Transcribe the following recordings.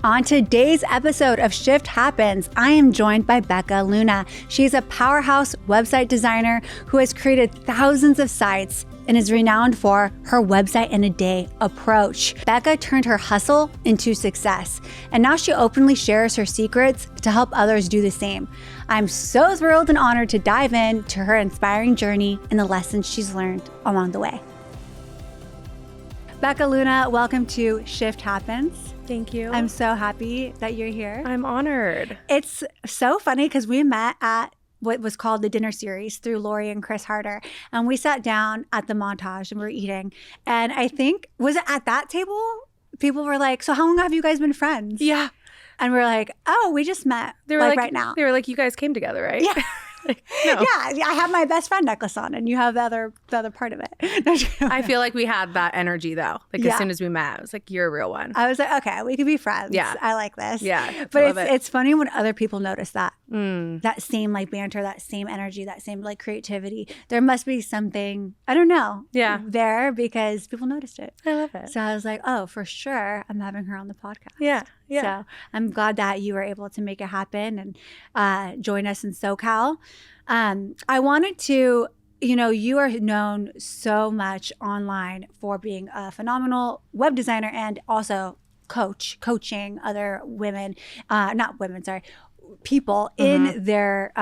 On today's episode of Shift Happens, I am joined by Becca Luna. She's a powerhouse website designer who has created thousands of sites and is renowned for her website in a day approach. Becca turned her hustle into success, and now she openly shares her secrets to help others do the same. I'm so thrilled and honored to dive into her inspiring journey and the lessons she's learned along the way. Becca Luna, welcome to Shift Happens. Thank you. I'm so happy that you're here. I'm honored. It's so funny because we met at what was called the dinner series through Lori and Chris Harder. And we sat down at the montage and we were eating. And I think, was it at that table? People were like, so how long have you guys been friends? Yeah. And we're like, oh, we just met right now. They were like, you guys came together, right? Yeah. No. Yeah, I have my best friend necklace on and you have the other part of it. I feel like we had that energy though. As soon as we met, I was like, you're a real one. I was like, okay, we could be friends. Yeah. I like this. Yeah. But it's funny when other people notice that. That same banter, that same energy, that same creativity. There must be something, I don't know, there because people noticed it. I love it. So I was like, oh, for sure, I'm having her on the podcast. Yeah. So I'm glad that you were able to make it happen and join us in SoCal. I wanted to, you are known so much online for being a phenomenal web designer and also coaching other people in their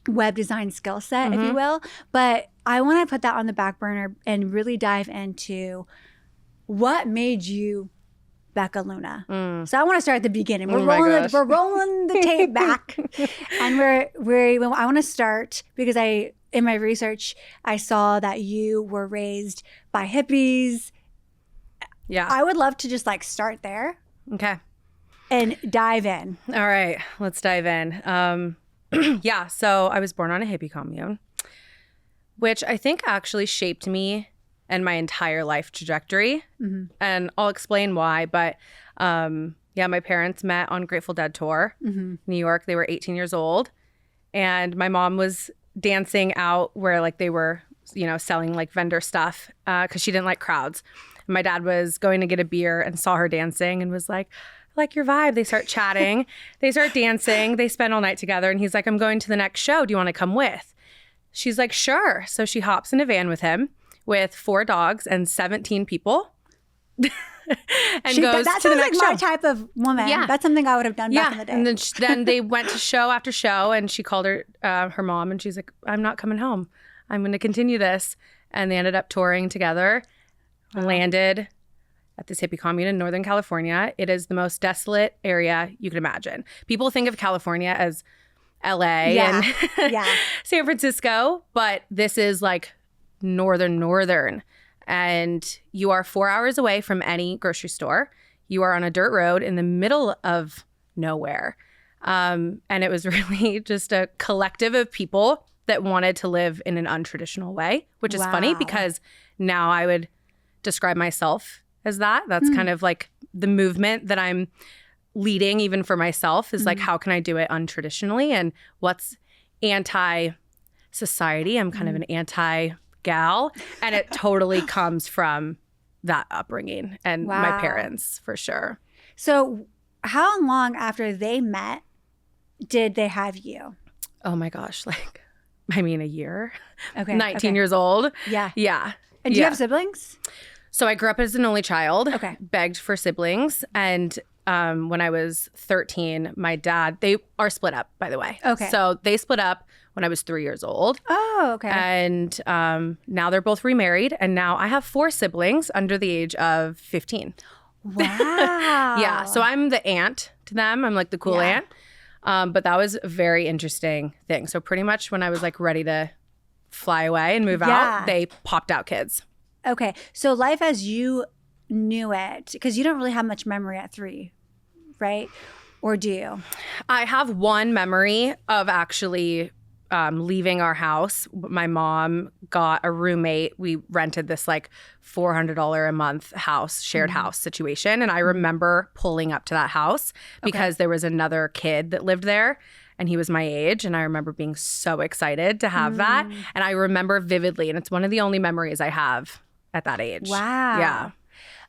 web design skill set, if you will. But I want to put that on the back burner and really dive into what made you Becca Luna. So I want to start at the beginning. We're rolling the tape back, and I want to start because in my research I saw that you were raised by hippies. Yeah, I would love to just start there. Okay, and dive in. All right, let's dive in. So I was born on a hippie commune, which I think actually shaped me and my entire life trajectory. And I'll explain why. But my parents met on Grateful Dead tour, New York. They were 18 years old. And my mom was dancing out where they were, selling vendor stuff because she didn't like crowds. And my dad was going to get a beer and saw her dancing and was like, I like your vibe. They start chatting. They start dancing. They spend all night together. And he's like, I'm going to the next show. Do you want to come with? She's like, sure. So she hops in a van with him, with 4 dogs and 17 people and goes to the next show. My type of woman. Yeah. That's something I would have done back in the day. And then they went to show after show and she called her mom and she's like, I'm not coming home. I'm going to continue this. And they ended up touring together, landed at this hippie commune in Northern California. It is the most desolate area you could imagine. People think of California as LA and San Francisco, but this is northern, and you are 4 hours away from any grocery store. You are on a dirt road in the middle of nowhere, and it was really just a collective of people that wanted to live in an untraditional way, which is funny because now I would describe myself as that. That's kind of the movement that I'm leading even for myself is how can I do it untraditionally and what's anti-society. I'm kind of an anti-gal, and it totally comes from that upbringing and my parents for sure. So how long after they met did they have you? Oh my gosh, a year. Okay. 19 years old. Yeah. Yeah. And do you have siblings? So I grew up as an only child. Okay. Begged for siblings. And when I was 13, my dad, they are split up, by the way. Okay. So they split up when I was 3 years old. Oh, okay. And now they're both remarried. And now I have 4 siblings under the age of 15. Wow. Yeah. So I'm the aunt to them. I'm the cool aunt. But that was a very interesting thing. So pretty much when I was ready to fly away and move out, they popped out kids. Okay. So life as you knew it, because you don't really have much memory at 3, right? Or do you? I have one memory of actually leaving our house. My mom got a roommate. We rented this $400 a month house, shared house situation. And I remember pulling up to that house because there was another kid that lived there. And he was my age. And I remember being so excited to have that. And I remember vividly. And it's one of the only memories I have at that age. Wow. Yeah.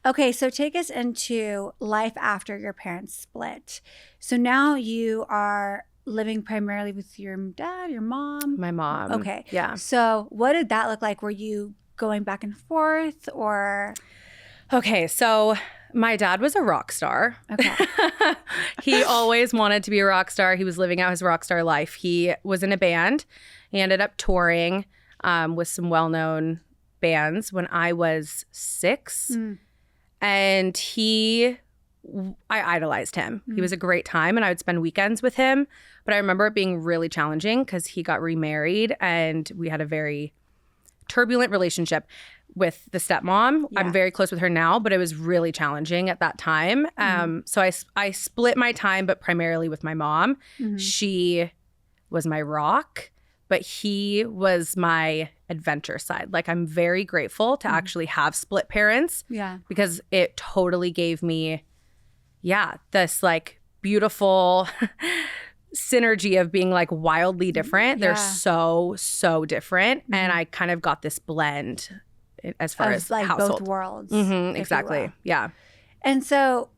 Okay, so take us into life after your parents split. So now you are living primarily with your dad, your mom? My mom. Okay. Yeah. So what did that look like? Were you going back and forth or? Okay, so my dad was a rock star. Okay. He always wanted to be a rock star. He was living out his rock star life. He was in a band. He ended up touring with some well-known bands when I was 6. And I idolized him. He was a great time and I would spend weekends with him. But I remember it being really challenging because he got remarried and we had a very turbulent relationship with the stepmom. Yeah. I'm very close with her now, but it was really challenging at that time. So I split my time, but primarily with my mom. She was my rock, but he was my adventure side. Like, I'm very grateful to actually have split parents. Yeah. Because it totally gave me, this like beautiful synergy of being like wildly different. Yeah. They're so different. And I kind of got this blend as far as like household. both worlds. Exactly. Yeah. And so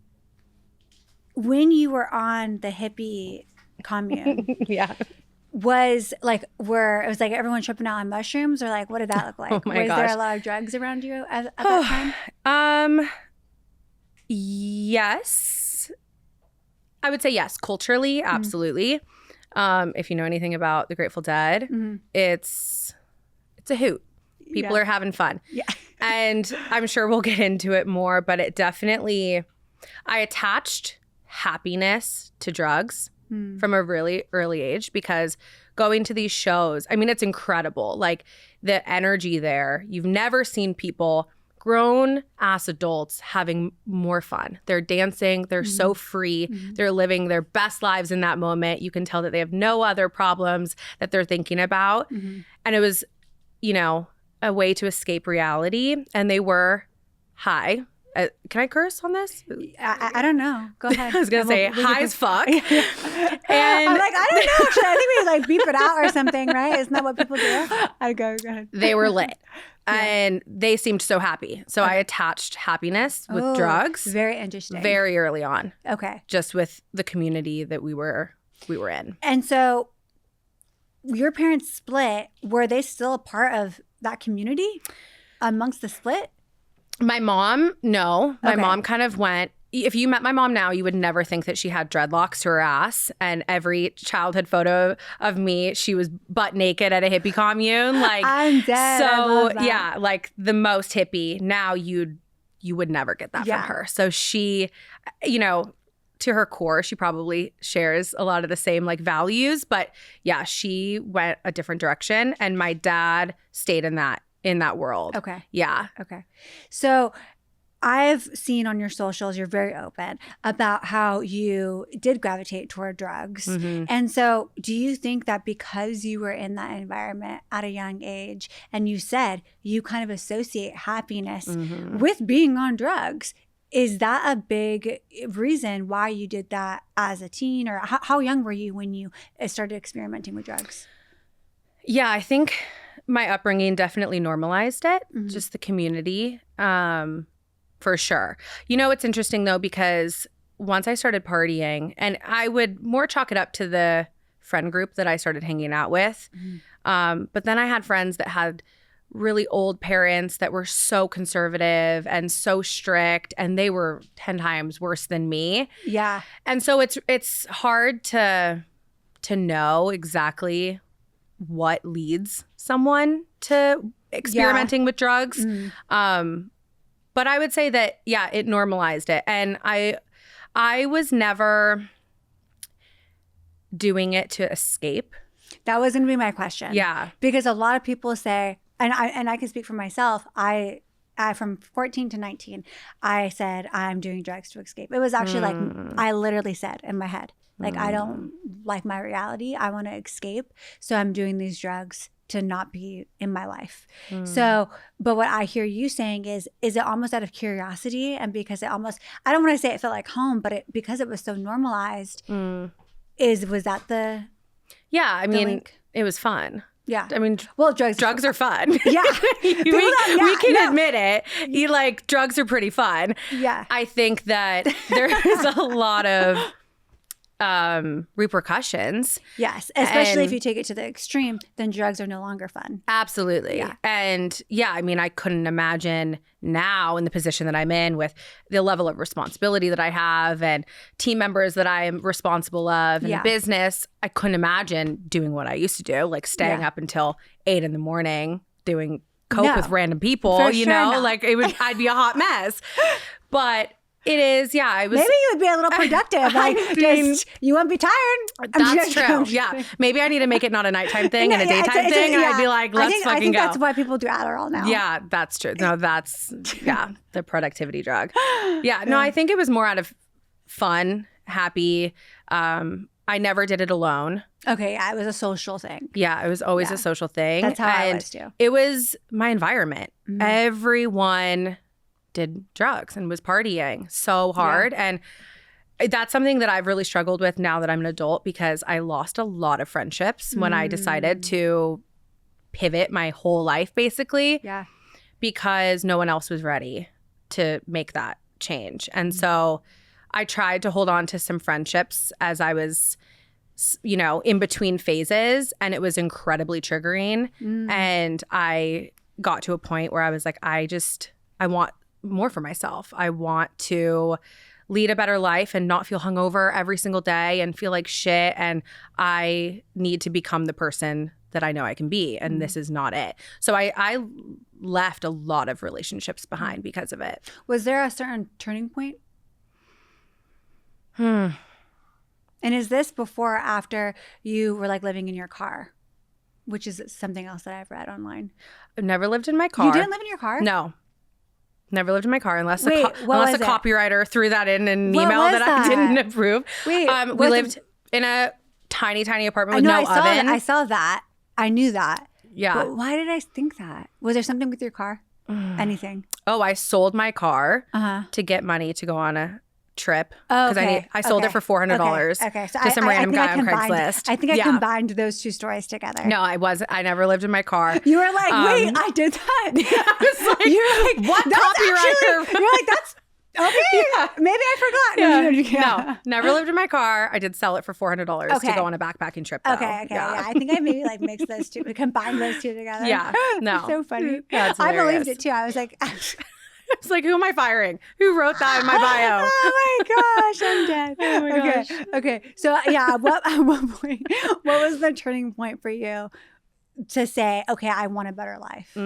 when you were on the hippie commune, Yeah. was like where it was like everyone tripping out on mushrooms, or like what did that look like? Oh my was there gosh. a lot of drugs around you at that time? Yes. I would say yes. Culturally, absolutely. If you know anything about the Grateful Dead, it's a hoot. People are having fun. Yeah. And I'm sure we'll get into it more, but it definitely, I attached happiness to drugs from a really early age, because going to these shows, I mean, it's incredible. Like, the energy there, you've never seen people, grown ass adults, having more fun. They're dancing, they're so free, they're living their best lives in that moment. You can tell that they have no other problems that they're thinking about. And it was, a way to escape reality. And they were high. Can I curse on this? I don't know. Go ahead. I was going to say high as fuck. And I'm like, I don't know. I think we like beep it out or something, right? Isn't that what people do? I go ahead. They were lit. And they seemed so happy. So I attached happiness with drugs. Very interesting. Very early on. Okay. Just with the community that we were in. And so your parents split. Were they still a part of that community amongst the split? My mom, no. My Okay. mom kind of went. If you met my mom now, you would never think that she had dreadlocks to her ass. And every childhood photo of me, she was butt naked at a hippie commune. Like, I'm dead. I love that. yeah, like the most hippie. Now you would never get that Yeah. from her. So she, to her core, she probably shares a lot of the same like values. But yeah, she went a different direction, and my dad stayed in that world. Okay. Yeah. Okay. So I've seen on your socials, you're very open about how you did gravitate toward drugs. And so do you think that because you were in that environment at a young age, and you said you kind of associate happiness with being on drugs, is that a big reason why you did that as a teen? Or how young were you when you started experimenting with drugs? Yeah, I think my upbringing definitely normalized it, just the community, for sure. It's interesting though, because once I started partying, and I would more chalk it up to the friend group that I started hanging out with. But then I had friends that had really old parents that were so conservative and so strict, and they were 10 times worse than me. Yeah. And so it's hard to know exactly what leads someone to experimenting with drugs. But I would say that, yeah, it normalized it. And I was never doing it to escape. That was going to be my question. Yeah. Because a lot of people say, and I can speak for myself, I from 14 to 19, I said, I'm doing drugs to escape. It was actually like, I literally said in my head, like, I don't like my reality. I want to escape. So I'm doing these drugs to not be in my life. So, but what I hear you saying is it almost out of curiosity? And because it almost, I don't want to say it felt like home, but because it was so normalized, was that the Yeah, I mean, link? it was fun. Yeah. I mean, well, drugs are fun. Yeah. we can admit it. Drugs are pretty fun. Yeah. I think that there's a lot of repercussions. Yes, especially if you take it to the extreme, then drugs are no longer fun. Absolutely. Yeah. And yeah, I mean, I couldn't imagine now in the position that I'm in with the level of responsibility that I have and team members that I am responsible of and the business. I couldn't imagine doing what I used to do, like staying up until 8 a.m. doing coke with random people, I'd be a hot mess. But it is, yeah. Maybe you would be a little productive. You won't be tired. That's true. Yeah. Maybe I need to make it not a nighttime thing and a daytime thing. And I'd be like, let's fucking go. I think that's why people do Adderall now. Yeah, that's true. No, that's, the productivity drug. Yeah. No, I think it was more out of fun, happy. I never did it alone. Okay. Yeah. It was a social thing. Yeah. It was always a social thing. That's how I was too. It was my environment. Mm-hmm. Everyone did drugs and was partying so hard. And that's something that I've really struggled with now that I'm an adult, because I lost a lot of friendships when I decided to pivot my whole life, basically. Yeah. Because no one else was ready to make that change. And so I tried to hold on to some friendships as I was, in between phases, and it was incredibly triggering. And I got to a point where I was like, I want more for myself. I want to lead a better life and not feel hungover every single day and feel like shit. And I need to become the person that I know I can be. And this is not it. So I left a lot of relationships behind because of it. Was there a certain turning point? And is this before or after you were living in your car? Which is something else that I've read online. I've never lived in my car. You didn't live in your car? No. Never lived in my car unless a copywriter threw that in an email that I didn't approve. We lived in a tiny, tiny apartment with no oven. I saw that. I knew that. Yeah. But why did I think that? Was there something with your car? Anything? Oh, I sold my car to get money to go on a trip. Because I sold it for $400 to some random guy on Craigslist. I think I combined those two stories together. No, I never lived in my car. You were like, wait, I did that. I was like, you're like, what copywriter? You're like, that's okay. Maybe I forgot. No, never lived in my car. I did sell it for $400 to go on a backpacking trip, though. Okay. Yeah. I think I maybe mixed those two, combined those two together. Yeah. No. So funny. I believed it too. I was like, it's like, who am I firing? Who wrote that in my bio? Oh my gosh, I'm dead. Oh my gosh. Okay. So at what point, what was the turning point for you to say, okay, I want a better life?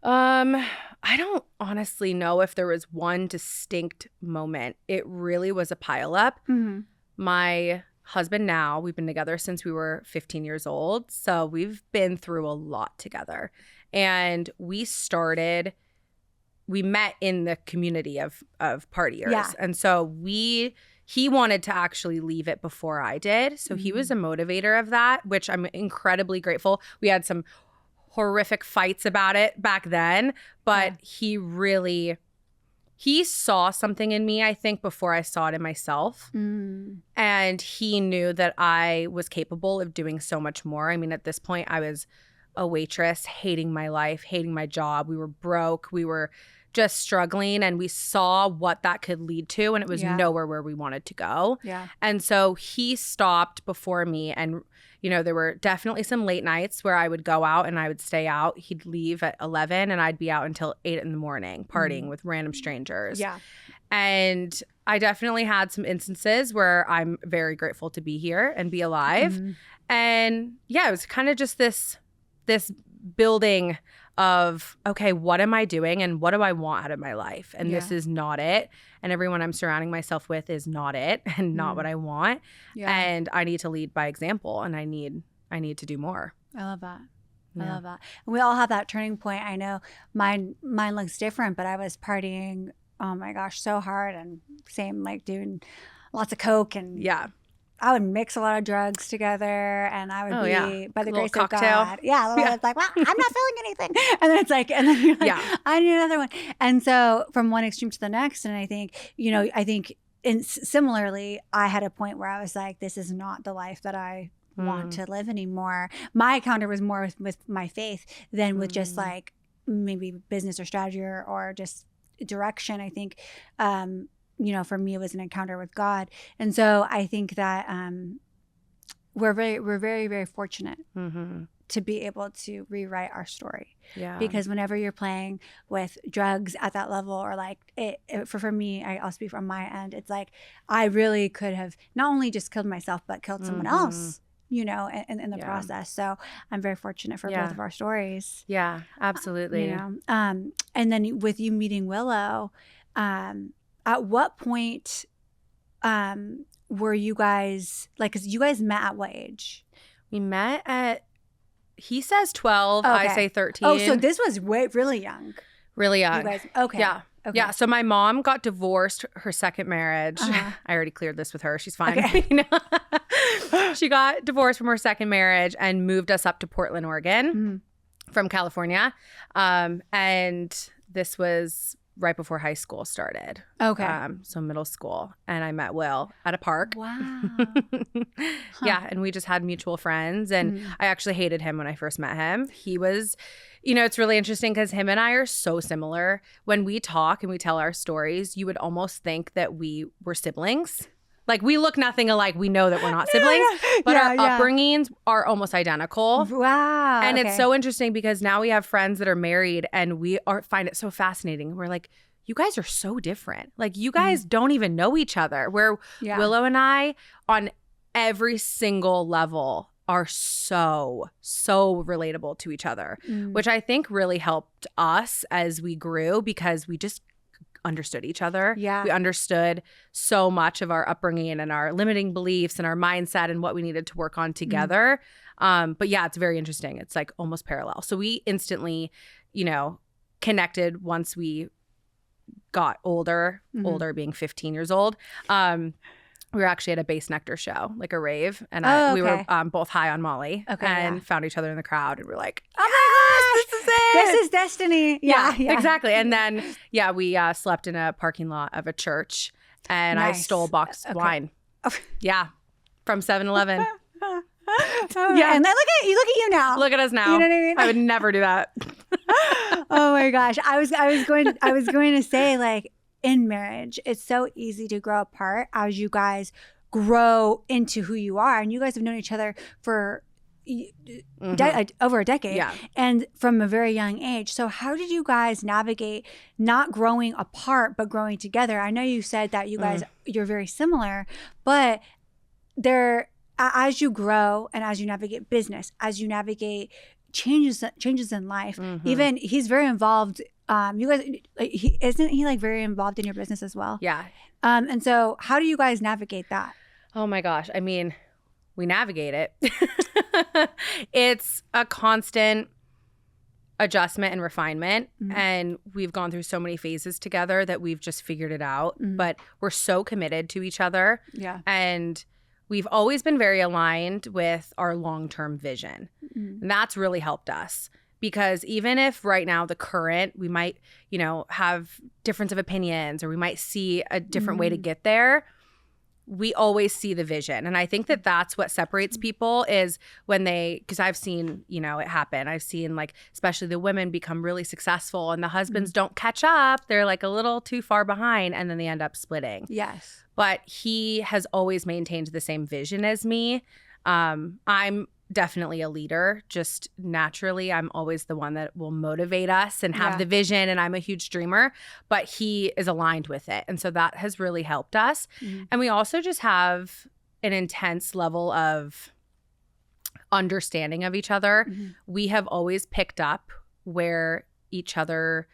I don't honestly know if there was one distinct moment. It really was a pileup. Mm-hmm. My husband now, we've been together since we were 15 years old. So we've been through a lot together. And we met in the community of partiers. Yeah. And so he wanted to actually leave it before I did. So he was a motivator of that, which I'm incredibly grateful. We had some horrific fights about it back then, but he saw something in me, I think, before I saw it in myself. And he knew that I was capable of doing so much more. I mean, at this point, I was a waitress, hating my life, hating my job. We were broke. We were just struggling, and we saw what that could lead to, and it was nowhere where we wanted to go. Yeah. And so he stopped before me, and there were definitely some late nights where I would go out and I would stay out. He'd leave at 11 and I'd be out until 8 in the morning partying with random strangers. Yeah. And I definitely had some instances where I'm very grateful to be here and be alive. And yeah, it was kind of just this building of, okay, what am I doing and what do I want out of my life? And this is not it. And everyone I'm surrounding myself with is not it and not what I want. Yeah. And I need to lead by example, and I need to do more. I love that. Yeah. I love that. And we all have that turning point. I know mine looks different, but I was partying, oh my gosh, so hard, and same, doing lots of coke, and I would mix a lot of drugs together, and I would be, by the grace of God. Yeah. It's like, well, I'm not feeling anything. And then it's like, and then you're like, I need another one. And so from one extreme to the next. And I think, similarly, I had a point where I was like, this is not the life that I want to live anymore. My encounter was more with my faith than with just like maybe business or strategy or just direction. I think, for me, it was an encounter with God. And so I think that we're very, very fortunate to be able to rewrite our story. Yeah. Because whenever you're playing with drugs at that level, or like for me, I'll speak from my end, it's like I really could have not only just killed myself, but killed someone else, in the process. So I'm very fortunate for both of our stories. Yeah, absolutely. And then with you meeting Willow, at what point were you guys, like, because you guys met at what age? We met at, he says 12, I say 13. Oh, so this was really young. Really young. You guys, okay. Yeah. Okay. Yeah. So my mom got divorced her second marriage. I already cleared this with her. She's fine. Okay. She got divorced from her second marriage and moved us up to Portland, Oregon from California. And this was right before high school started. Okay. So middle school. And I met Will at a park. Wow. Yeah. And we just had mutual friends. And I actually hated him when I first met him. He was, it's really interesting because him and I are so similar. When we talk and we tell our stories, you would almost think that we were siblings. Like, we look nothing alike. We know that we're not siblings, but our upbringings are almost identical. Wow. And it's so interesting because now we have friends that are married and we find it so fascinating. We're like, you guys are so different. Like, you guys don't even know each other. Where Willow and I, on every single level, are so relatable to each other, which I think really helped us as we grew because we just understood each other. Yeah. We understood so much of our upbringing and our limiting beliefs and our mindset and what we needed to work on together. But yeah, it's very interesting. It's like almost parallel. So we instantly, connected once we got older being 15 years old. We were actually at a Base Nectar show, like a rave, and we were both high on Molly and found each other in the crowd, and we're like, oh my gosh, this is it. This is destiny. Yeah, exactly. And then, we slept in a parking lot of a church, and I stole a box of wine. Yeah, from 7-Eleven. Yeah, and then look at you now. Look at us now. You know what I mean? I would never do that. Oh my gosh, I was going to say, like, in marriage, it's so easy to grow apart as you guys grow into who you are. And you guys have known each other for over a decade and from a very young age. So how did you guys navigate not growing apart, but growing together? I know you said that you guys, you're very similar, but as you grow and as you navigate business, as you navigate changes in life, even he's very involved. You guys, isn't he like very involved in your business as well? Yeah. And so how do you guys navigate that? Oh my gosh. I mean, we navigate it. It's a constant adjustment and refinement. And we've gone through so many phases together that we've just figured it out. But we're so committed to each other. Yeah. And we've always been very aligned with our long-term vision. And that's really helped us. Because even if right now the current, we might, have difference of opinions or we might see a different way to get there, we always see the vision. And I think that that's what separates people is when because I've seen, it happen. I've seen like, especially the women become really successful and the husbands don't catch up. They're like a little too far behind and then they end up splitting. Yes. But he has always maintained the same vision as me. I'm definitely a leader. Just naturally, I'm always the one that will motivate us and have the vision, and I'm a huge dreamer, but he is aligned with it. And so that has really helped us. And we also just have an intense level of understanding of each other. We have always picked up where each other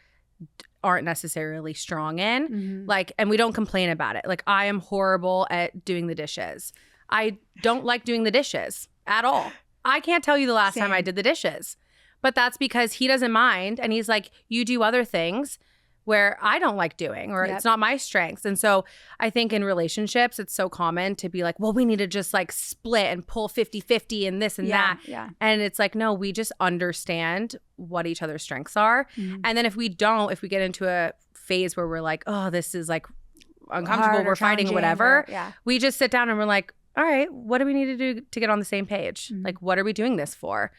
aren't necessarily strong in, and we don't complain about it. Like, I am horrible at doing the dishes. I don't like doing the dishes at all. I can't tell you the last time I did the dishes, but that's because he doesn't mind. And he's like, you do other things where I don't like doing, or it's not my strengths. And so I think in relationships, it's so common to be like, well, we need to just like split and pull 50-50 and this and that. Yeah. And it's like, no, we just understand what each other's strengths are. And then if we get into a phase where we're like, oh, this is like uncomfortable, we're fighting or whatever, we just sit down and we're like, all right, what do we need to do to get on the same page? Like, what are we doing this for?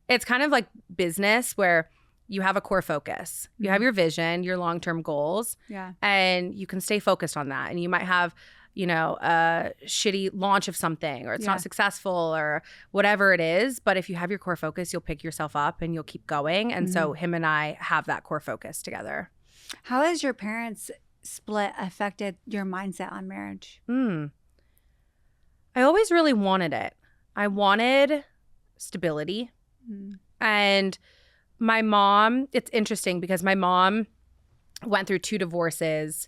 It's kind of like business where you have a core focus. You have your vision, your long-term goals, and you can stay focused on that. And you might have, you know, a shitty launch of something, or it's not successful, or whatever it is. But if you have your core focus, you'll pick yourself up and you'll keep going. And so him and I have that core focus together. How has your parents' split affected your mindset on marriage? I always really wanted it. I wanted stability. And my mom, it's interesting because my mom went through 2 divorces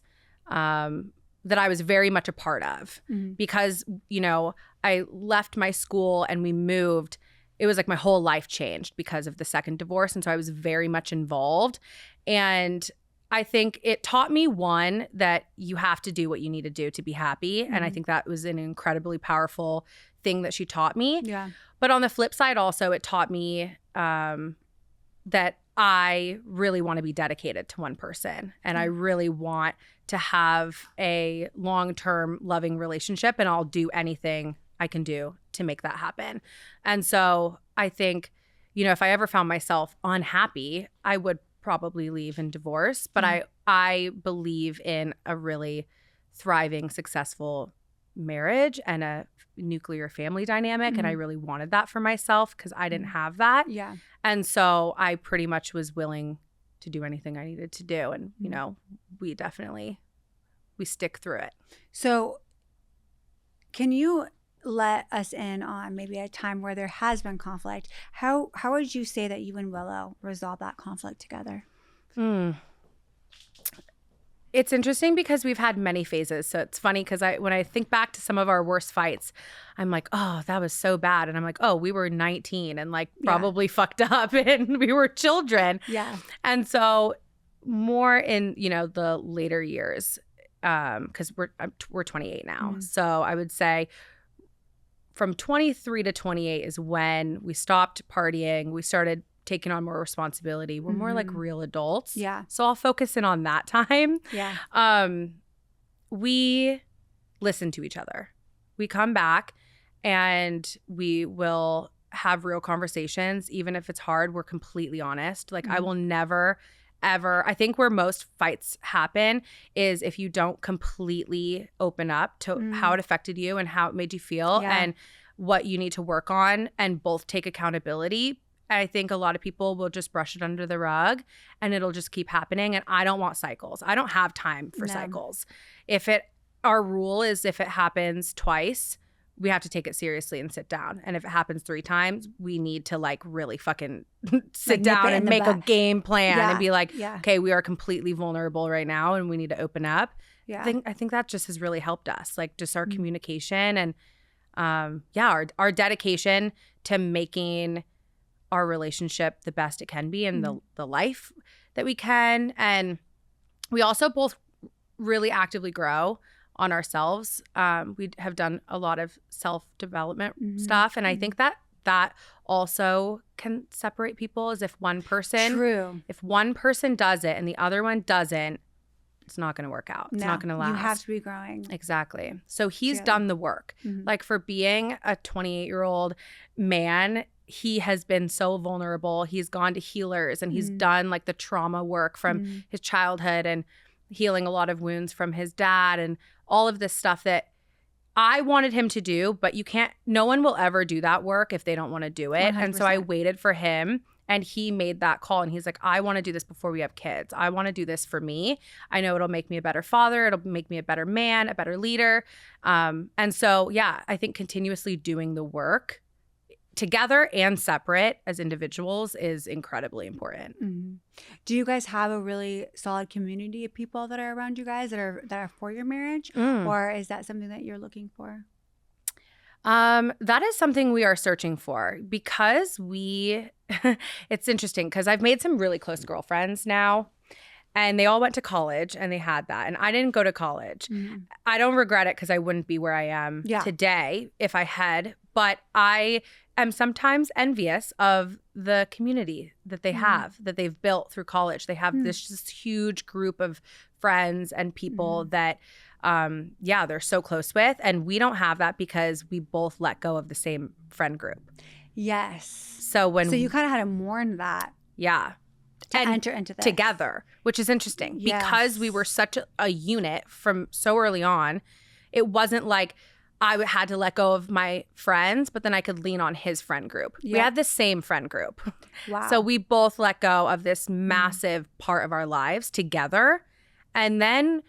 that I was very much a part of because, you know, I left my school and we moved. It was like my whole life changed because of the second divorce. And so I was very much involved. And I think it taught me, one, that you have to do what you need to do to be happy. And I think that was an incredibly powerful thing that she taught me. Yeah. But on the flip side, also, it taught me that I really want to be dedicated to one person. And I really want to have a long-term loving relationship. And I'll do anything I can do to make that happen. And so I think, you know, if I ever found myself unhappy, I would probably leave and divorce. But I believe in a really thriving, successful marriage and a nuclear family dynamic. And I really wanted that for myself because I didn't have that. Yeah. And so I pretty much was willing to do anything I needed to do. And, you know, we stick through it. So can you let us in on maybe a time where there has been conflict? How would you say that you and Willow resolve that conflict together? It's interesting because we've had many phases. So it's funny because when I think back to some of our worst fights, I'm like, oh, that was so bad. And I'm like, oh, we were 19 and like probably fucked up and we were children. Yeah. And so more in, you know, the later years, because we're 28 now. So I would say from 23 to 28 is when we stopped partying. We started taking on more responsibility. We're more like real adults. Yeah. So I'll focus in on that time. Yeah. We listen to each other. We come back and we will have real conversations. Even if it's hard, we're completely honest. Like I will never, ever, I think where most fights happen is if you don't completely open up to how it affected you and how it made you feel and what you need to work on and both take accountability. I think a lot of people will just brush it under the rug and it'll just keep happening. And I don't want cycles. I don't have time for cycles. Our rule is if it happens twice, we have to take it seriously and sit down. And if it happens 3 times, we need to like really fucking sit down and make a game plan and be like, okay, we are completely vulnerable right now and we need to open up. Yeah. I think that just has really helped us, like just our communication and our dedication to making our relationship the best it can be and the life that we can. And we also both really actively grow on ourselves. We have done a lot of self-development stuff. And I think that also can separate people is if one person does it and the other one doesn't, it's not going to work out. It's not going to last. You have to be growing. Exactly. So he's done the work. Like for being a 28-year-old man, he has been so vulnerable. He's gone to healers and he's done like the trauma work from his childhood and healing a lot of wounds from his dad and all of this stuff that I wanted him to do, but no one will ever do that work if they don't want to do it. 100%. And so I waited for him and he made that call and he's like, I want to do this before we have kids. I want to do this for me. I know it'll make me a better father. It'll make me a better man, a better leader. And so, I think continuously doing the work together and separate as individuals is incredibly important. Do you guys have a really solid community of people that are around you guys that are for your marriage? Or is that something that you're looking for? That is something we are searching for because it's interesting because I've made some really close girlfriends now and they all went to college and they had that. And I didn't go to college. I don't regret it because I wouldn't be where I am today if I had, but I am sometimes envious of the community that they have, that they've built through college. They have this just huge group of friends and people that they're so close with. And we don't have that because we both let go of the same friend group. Yes. So you kind of had to mourn that. Yeah. To enter into this. Together, which is interesting because we were such a unit from so early on. It wasn't like I had to let go of my friends, but then I could lean on his friend group. We had the same friend group. Wow. So we both let go of this massive part of our lives together. And then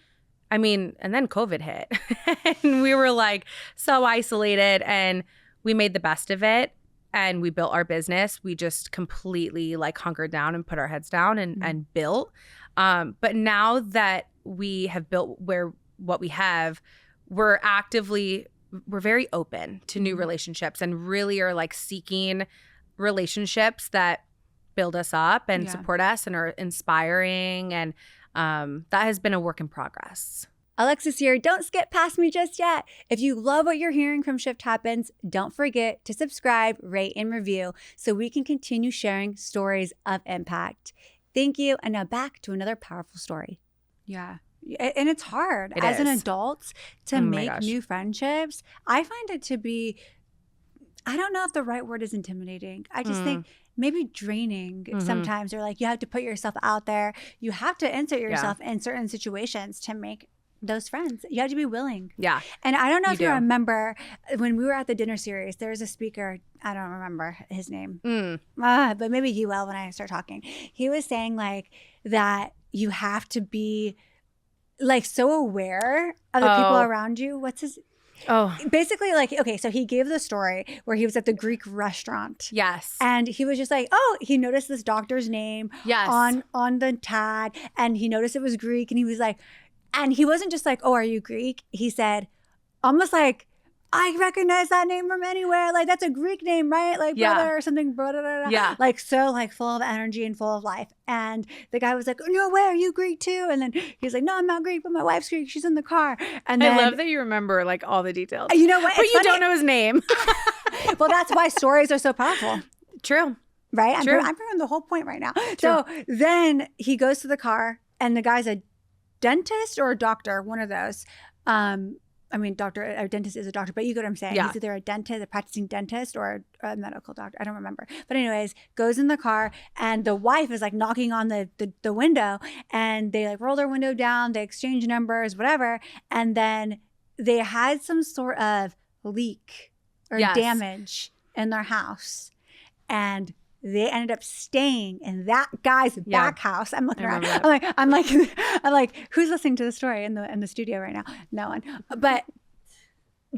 COVID hit. And we were like so isolated, and we made the best of it. And we built our business. We just completely like hunkered down and put our heads down and built. But now that we have built what we have, we're very open to new relationships and really are like seeking relationships that build us up and support us and are inspiring. And that has been a work in progress. Alexis here. Don't skip past me just yet. If you love what you're hearing from Shift Happens, don't forget to subscribe, rate, and review so we can continue sharing stories of impact. Thank you. And now back to another powerful story. Yeah. And it's hard as an adult to make new friendships. I find it to be, I don't know if the right word is intimidating. I just think maybe draining sometimes, or like you have to put yourself out there. You have to insert yourself in certain situations to make those friends. You have to be willing. Yeah. And I don't know if you remember when we were at the dinner series, there was a speaker, I don't remember his name, but maybe you will when I start talking. He was saying like that you have to be like so aware of the people around you. What's his... Basically, like, okay, so he gave the story where he was at the Greek restaurant. Yes. And he was just like, he noticed this doctor's name on the tag, and he noticed it was Greek, and he was like, and he wasn't just like, are you Greek? He said, almost like, I recognize that name from anywhere. Like, that's a Greek name, right? Like, brother or something. Blah, blah, blah, blah. Yeah. Like, so, like, full of energy and full of life. And the guy was like, no way, are you Greek too? And then he was like, no, I'm not Greek, but my wife's Greek. She's in the car. And then, I love that you remember, like, all the details. You know what? But you don't know his name. Well, that's why stories are so powerful. True. Right? I'm proving the whole point right now. True. So then he goes to the car, and the guy's a dentist or a doctor, one of those. A dentist is a doctor, but you get what I'm saying. Yeah. He's either a dentist, a practicing dentist, or a medical doctor. I don't remember. But anyways, goes in the car, and the wife is like knocking on the window, and they like roll their window down, they exchange numbers, whatever. And then they had some sort of leak or damage in their house. And they ended up staying in that guy's back house. I'm looking around. I'm like, who's listening to the story in the studio right now? No one. But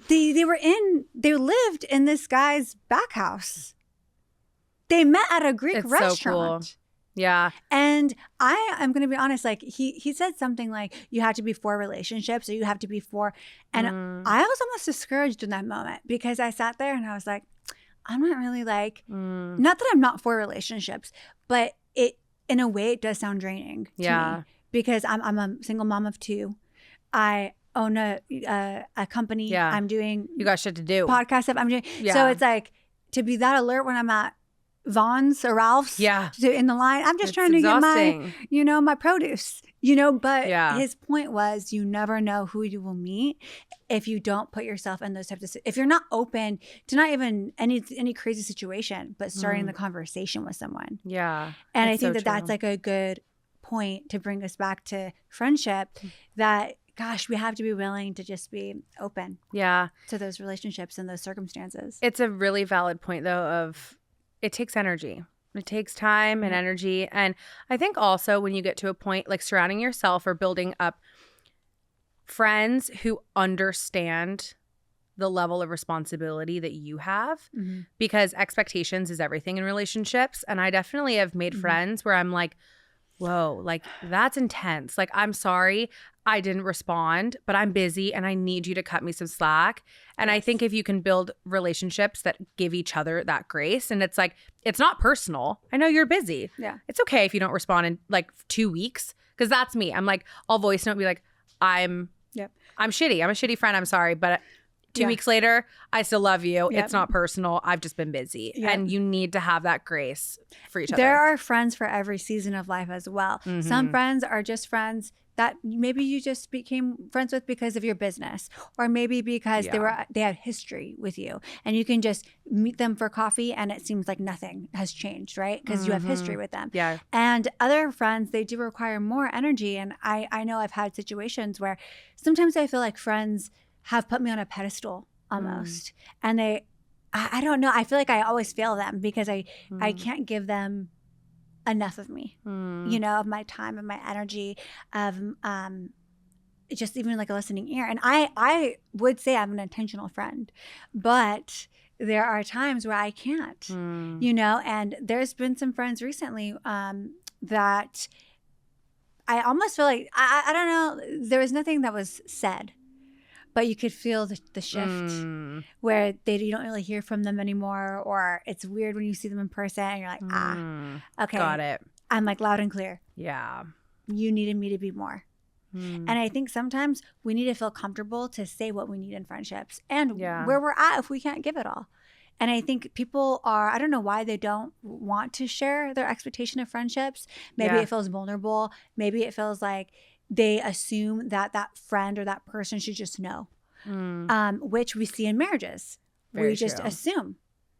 they lived in this guy's back house. They met at a Greek restaurant. So cool. Yeah. And I am going to be honest, like he said something like, you have to be for relationships, or you have to be for, and I was almost discouraged in that moment, because I sat there and I was like, I'm not really like, not that I'm not for relationships, but it, in a way, it does sound draining to me, because I'm a single mom of 2. I own a company. Yeah. I'm doing, you got shit to do. Podcast stuff I'm doing. Yeah. So it's like, to be that alert when I'm at Vaughn's or Ralph's in the line, I'm just trying to get my produce, but his point was, you never know who you will meet if you don't put yourself in those types of, if you're not open to not even any crazy situation, but starting the conversation with someone. Yeah. And I think that's like a good point to bring us back to friendship, that gosh, we have to be willing to just be open to those relationships and those circumstances. It's a really valid point though of, it takes energy. It takes time and energy. And I think also when you get to a point like surrounding yourself or building up friends who understand the level of responsibility that you have, because expectations is everything in relationships. And I definitely have made friends where I'm like, whoa, like that's intense. Like, I'm sorry I didn't respond, but I'm busy and I need you to cut me some slack. And I think if you can build relationships that give each other that grace, and it's like, it's not personal. I know you're busy. Yeah. It's okay if you don't respond in like 2 weeks, because that's me. I'm like, I'll voice note and be like, I'm shitty. I'm a shitty friend. I'm sorry. But 2 weeks later, I still love you. It's not personal. I've just been busy. And you need to have that grace for each other. There are friends for every season of life as well. Some friends are just friends that maybe you just became friends with because of your business, or maybe because they had history with you, and you can just meet them for coffee and it seems like nothing has changed, right? Because you have history with them. Yeah. And other friends, they do require more energy. And I know I've had situations where sometimes I feel like friends have put me on a pedestal almost, and I don't know. I feel like I always fail them because I can't give them enough of me, you know, of my time and my energy, of just even like a listening ear. And I would say I'm an intentional friend, but there are times where I can't, you know, and there's been some friends recently that I almost feel like, I don't know, there was nothing that was said, but you could feel the shift where you don't really hear from them anymore, or it's weird when you see them in person and you're like, okay. Got it. I'm like loud and clear. Yeah. You needed me to be more. And I think sometimes we need to feel comfortable to say what we need in friendships and where we're at if we can't give it all. And I think people I don't know why they don't want to share their expectation of friendships. Maybe it feels vulnerable. Maybe it feels like they assume that friend or that person should just know, which we see in marriages. We just assume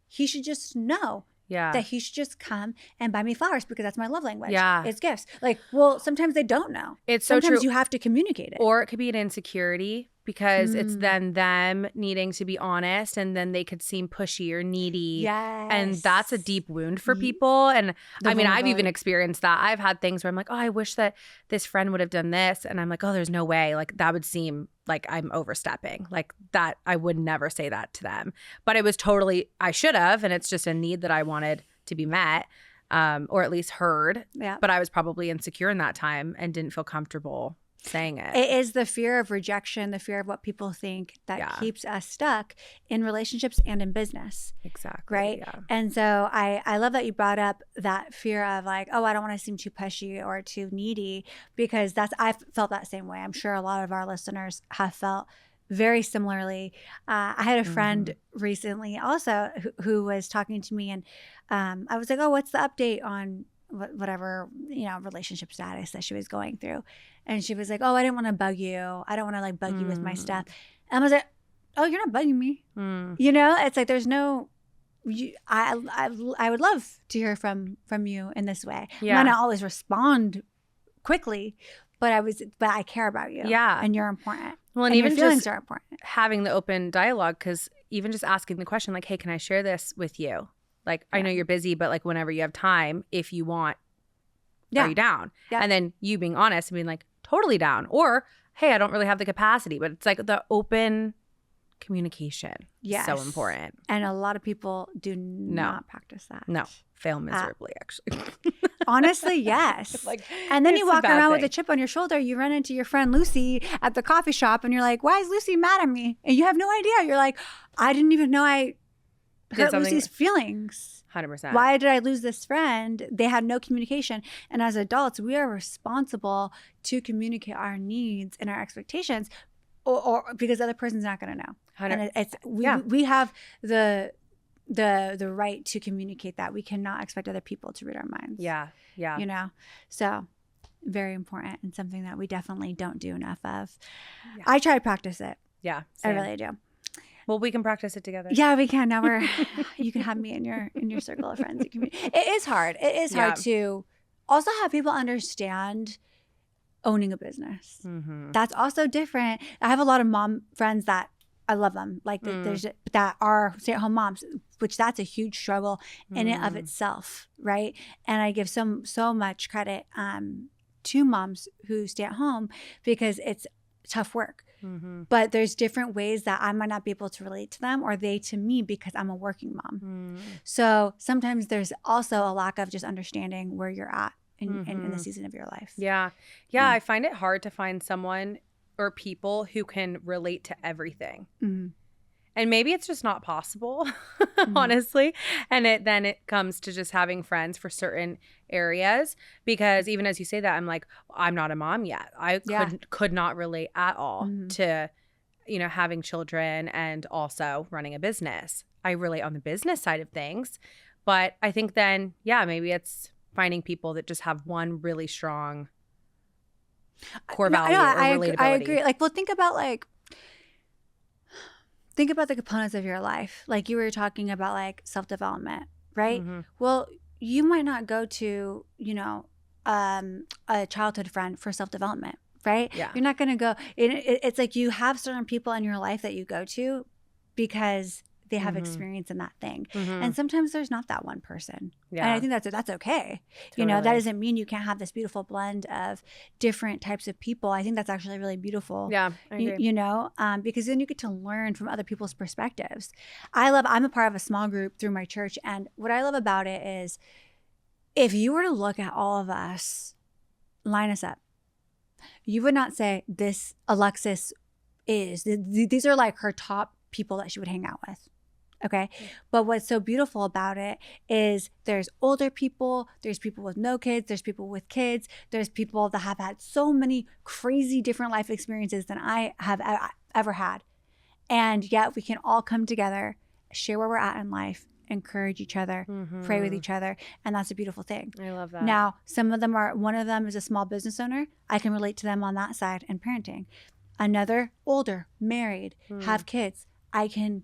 he should just know that he should just come and buy me flowers because that's my love language. Yeah. It's gifts. Like, well, sometimes they don't know. It's so true. Sometimes you have to communicate it. Or it could be an insecurity because it's then them needing to be honest, and then they could seem pushy or needy. Yes. And that's a deep wound for people. And I mean, I've even experienced that. I've had things where I'm like, oh, I wish that this friend would have done this. And I'm like, oh, there's no way. Like, that would seem like I'm overstepping. Like, that I would never say that to them. But it was totally, I should have. And it's just a need that I wanted to be met, or at least heard. Yeah. But I was probably insecure in that time and didn't feel comfortable saying it. It is the fear of rejection, the fear of what people think that keeps us stuck in relationships and in business. Exactly. Right. Yeah. And so I love that you brought up that fear of like, oh, I don't want to seem too pushy or too needy, because I've felt that same way. I'm sure a lot of our listeners have felt very similarly. I had a friend recently also who was talking to me, and I was like, oh, what's the update on whatever, you know, relationship status that she was going through? And she was like, oh, I didn't want to bug you. I don't want to like bug you with my stuff. And I was like, oh, you're not bugging me. You know, it's like, there's no, I would love to hear from you in this way. Yeah. I might not always respond quickly, but I care about you. Yeah. And you're important. Well, and even your feelings are important. Having the open dialogue, because even just asking the question like, hey, can I share this with you? Like, I know you're busy, but like whenever you have time, if you want, are you down? Yeah. And then you being honest and being like, totally down. Or, hey, I don't really have the capacity. But it's like the open communication. Yes. So important. And a lot of people do not practice that. No. Fail miserably, actually. Honestly, yes. Like, and then you walk around with a chip on your shoulder. You run into your friend Lucy at the coffee shop and you're like, why is Lucy mad at me? And you have no idea. You're like, I didn't even know I hurt Lucy's feelings. 100%. Why did I lose this friend? They had no communication. And as adults, we are responsible to communicate our needs and our expectations, or because the other person's not going to know. And we have the right to communicate that. We cannot expect other people to read our minds. Yeah. Yeah. You know? So very important, and something that we definitely don't do enough of. Yeah. I try to practice it. Yeah. Same. I really do. Well, we can practice it together. Yeah, we can. Now you can have me in your circle of friends. It is hard. It is hard to also have people understand owning a business. That's also different. I have a lot of mom friends that I love them. Like there's that are stay-at-home moms, which that's a huge struggle in and of itself, right? And I give so much credit to moms who stay at home, because it's tough work. But there's different ways that I might not be able to relate to them, or they to me, because I'm a working mom. So sometimes there's also a lack of just understanding where you're at in the season of your life. Yeah. I find it hard to find someone or people who can relate to everything. And maybe it's just not possible, honestly. And then it comes to just having friends for certain areas, because even as you say that, I'm like, I'm not a mom yet. I could not relate at all to, you know, having children and also running a business. I relate on the business side of things. But I think then, maybe it's finding people that just have one really strong core value or relatability. I agree. Like, well, think about the components of your life. Like you were talking about like self-development, right? Mm-hmm. Well, you might not go to, a childhood friend for self-development, right? Yeah. You're not going to go. It's like you have certain people in your life that you go to because they have experience in that thing. Mm-hmm. And sometimes there's not that one person. Yeah. And I think that's okay. Totally. That doesn't mean you can't have this beautiful blend of different types of people. I think that's actually really beautiful. Yeah, I agree. Because then you get to learn from other people's perspectives. I'm a part of a small group through my church. And what I love about it is if you were to look at all of us, line us up, you would not say this Alexis these are like her top people that she would hang out with. Okay. But what's so beautiful about it is there's older people, there's people with no kids, there's people with kids, there's people that have had so many crazy different life experiences than I have ever had. And yet we can all come together, share where we're at in life, encourage each other, pray with each other. And that's a beautiful thing. I love that. Now, one of them is a small business owner. I can relate to them on that side and parenting. Another older, married, have kids. I can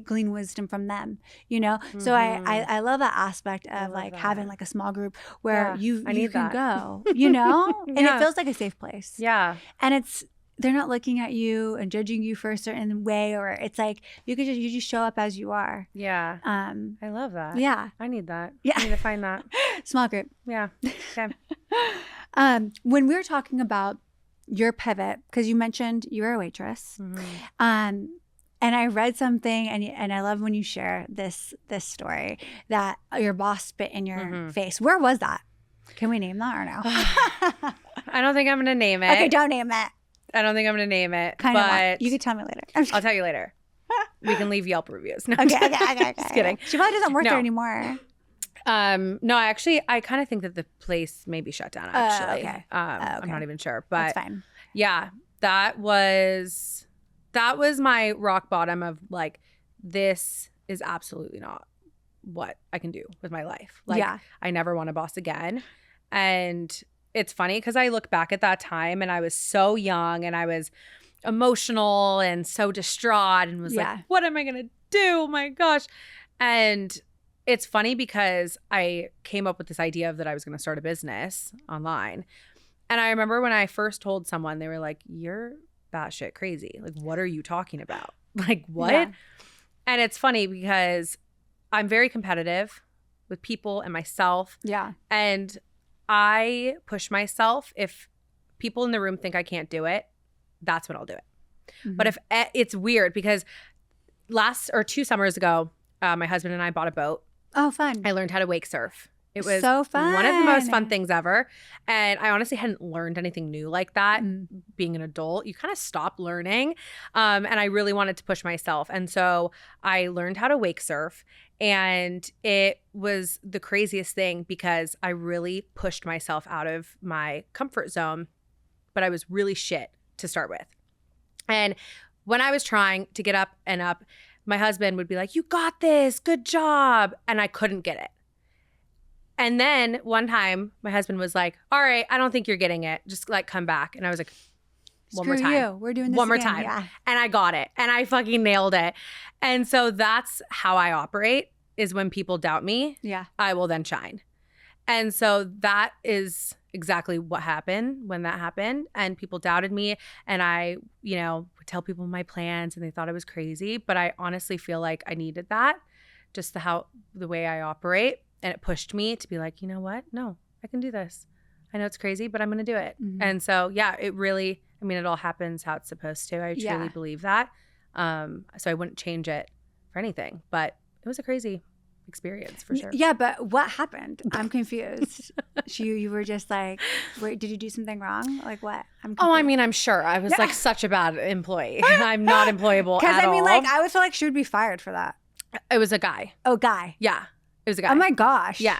glean wisdom from them, So I love that aspect of having like a small group where you can go, and it feels like a safe place. Yeah. And they're not looking at you and judging you for a certain way, or it's like you just show up as you are. Yeah. I love that. Yeah. I need that. Yeah. I need to find that. Small group. Yeah. Okay. When we were talking about your pivot, because you mentioned you were a waitress, and I read something, and I love when you share this story that your boss spit in your face. Where was that? Can we name that or no? I don't think I'm going to name it. Okay, don't name it. I don't think I'm going to name it. But you can tell me later. I'll tell you later. We can leave Yelp reviews. No, okay. Just kidding. She probably doesn't work there anymore. No, actually, I kind of think that the place may be shut down, actually. Okay. I'm not even sure. But that's fine. Yeah, that was my rock bottom of like, this is absolutely not what I can do with my life. Like, I never want a boss again. And it's funny because I look back at that time and I was so young and I was emotional and so distraught and was like, what am I going to do? Oh my gosh. And it's funny because I came up with this idea of that I was going to start a business online. And I remember when I first told someone, they were like, you're batshit crazy. Like, what are you talking about? Like, what? Yeah. And it's funny because I'm very competitive with people and myself. Yeah. And I push myself. If people in the room think I can't do it, that's when I'll do it. Mm-hmm. But if it's weird because 2 summers ago, my husband and I bought a boat. Oh, fun. I learned how to wake surf. It was so fun. One of the most fun things ever. And I honestly hadn't learned anything new like that. Being an adult, you kind of stop learning. And I really wanted to push myself. And so I learned how to wake surf. And it was the craziest thing because I really pushed myself out of my comfort zone. But I was really shit to start with. And when I was trying to get up and up, my husband would be like, you got this, good job. And I couldn't get it. And then one time my husband was like, all right, I don't think you're getting it. Just like come back. And I was like, one more time. You. We're doing this one more again. time. Yeah. And I got it. And I fucking nailed it. And so that's how I operate is when people doubt me, I will then shine. And so that is exactly what happened when that happened. And people doubted me. And I, would tell people my plans and they thought I was crazy. But I honestly feel like I needed that, just the way I operate. And it pushed me to be like, you know what? No, I can do this. I know it's crazy, but I'm going to do it. Mm-hmm. And so, it really, it all happens how it's supposed to. I truly believe that. So I wouldn't change it for anything. But it was a crazy experience for sure. Yeah, but what happened? I'm confused. You were just like, wait, did you do something wrong? Like what? I'm confused. I'm sure. I was like such a bad employee. I'm not employable at all. Because I would feel like she would be fired for that. It was a guy. Oh, guy. Yeah. It was a guy. Oh my gosh. Yeah.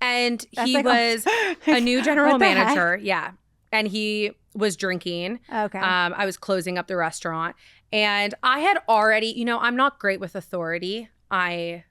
And he was a new general manager. Yeah. And he was drinking. Okay. I was closing up the restaurant. And I had already, I'm not great with authority. I'm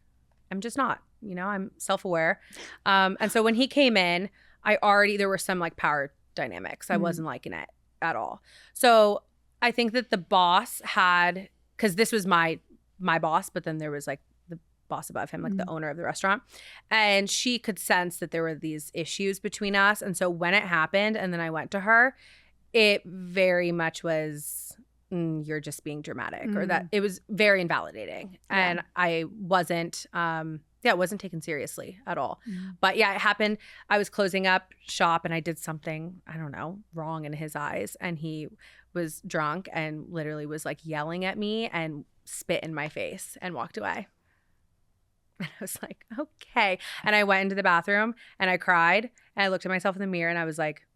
just not, I'm self-aware. And so when he came in, there were some like power dynamics. I wasn't liking it at all. So I think that the boss had, because this was my boss, but then there was like the boss above him, like the owner of the restaurant. And she could sense that there were these issues between us. And so when it happened and then I went to her, it very much was, you're just being dramatic, or that it was very invalidating. And I wasn't, it wasn't taken seriously at all. But yeah, it happened. I was closing up shop and I did something, I don't know, wrong in his eyes. And he was drunk and literally was like yelling at me and spit in my face and walked away. And I was like, okay. And I went into the bathroom and I cried and I looked at myself in the mirror and I was like,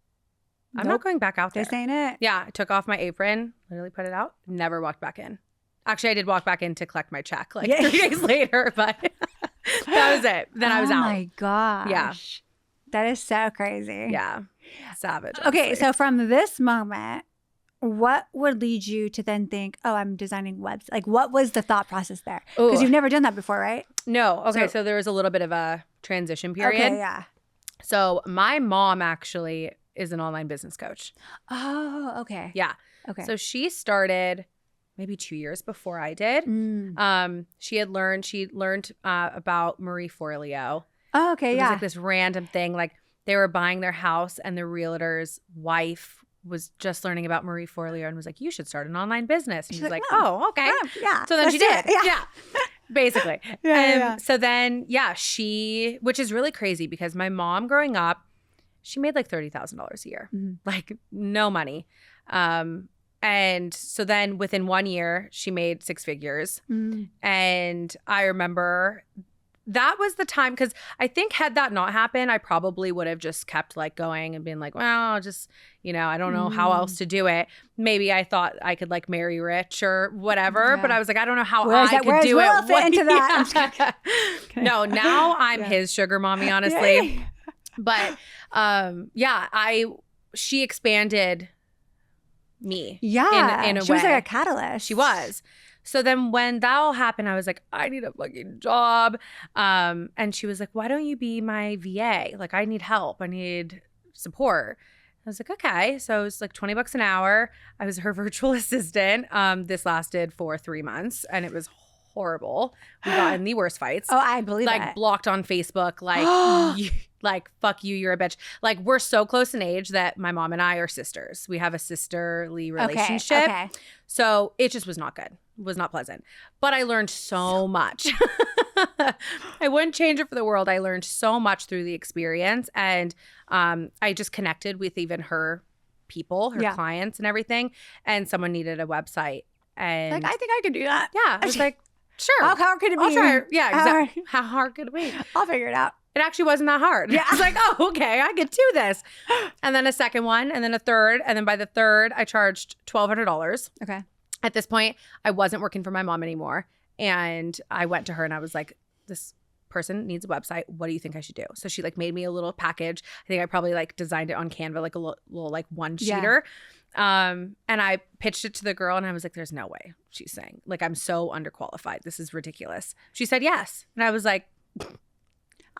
I'm not going back out there. This ain't it. Yeah. I took off my apron, literally put it out, never walked back in. Actually, I did walk back in to collect my check like 3 days later, but that was it. Then I was out. Oh my gosh. Yeah. That is so crazy. Yeah. Savage. Okay. honestly. So from this moment, what would lead you to then think, oh, I'm designing webs? Like, what was the thought process there? Because Ooh. you've never done that before, right? No. Okay. So there was a little bit of a transition period. Okay, yeah. So my mom actually is an online business coach. Oh, okay. Yeah. Okay. So she started maybe 2 years before I did. She learned about Marie Forleo. Oh, okay, It was yeah. like this random thing. Like they were buying their house and the realtor's wife was just learning about Marie Forleo and was like, you should start an online business. And she's like, oh, okay. Yeah. So then let's she do did. it. Yeah. Basically. Yeah. So then, which is really crazy because my mom growing up, she made like $30,000 a year, like no money. And so then within 1 year, she made 6 figures. And I remember that was the time, because I think had that not happened, I probably would have just kept like going and been like, well, I'll just, I don't know how else to do it. Maybe I thought I could like marry rich or whatever, but I was like, I don't know how I could do it. Fit into that? Yeah. No, now I'm his sugar mommy, honestly. But she expanded me. Yeah. In a way. She was like a catalyst. She was. So then when that all happened, I was like, I need a fucking job. And she was like, why don't you be my VA? Like, I need help. I need support. I was like, okay. So it was like $20 an hour. I was her virtual assistant. This lasted for 3 months and it was horrible. We got in the worst fights. Oh, I believe like it. Blocked on Facebook. Like, like, fuck you, you're a bitch. Like, we're so close in age that my mom and I are sisters. We have a sisterly relationship. Okay. So it just was not good. It was not pleasant. But I learned so much. I wouldn't change it for the world. I learned so much through the experience. And I just connected with even her people, her clients and everything. And someone needed a website. And Like, I think I could do that. yeah, I was like, sure. How hard could it be? I'll try. Yeah, exactly. How hard could it be? I'll figure it out. It actually wasn't that hard. Yeah. I was like, oh, okay, I could do this. And then a second one, and then a third. And then by the third, I charged $1,200. Okay. At this point, I wasn't working for my mom anymore. And I went to her and I was like, this person needs a website. What do you think I should do? So she like made me a little package. I think I probably like designed it on Canva, like a little like one-sheeter. And I pitched it to the girl and I was like, there's no way, she's saying. Like, I'm so underqualified. This is ridiculous. She said yes. And I was like,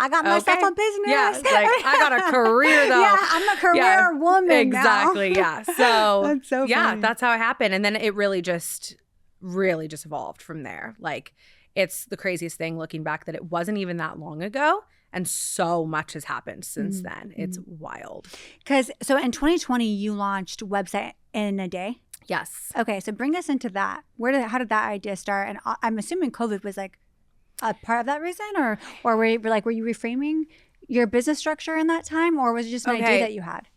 I got myself a business. Yeah, like I got a career though. Yeah, I'm a career woman exactly, now. Yeah. So That's so funny. That's how it happened. And then it really just evolved from there. Like, it's the craziest thing looking back that it wasn't even that long ago. And so much has happened since then. It's wild. Because so in 2020, you launched website in a day. Yes. Okay, so bring us into that. How did that idea start? And I'm assuming COVID was like a part of that reason, or were you reframing your business structure in that time, or was it just an idea that you had?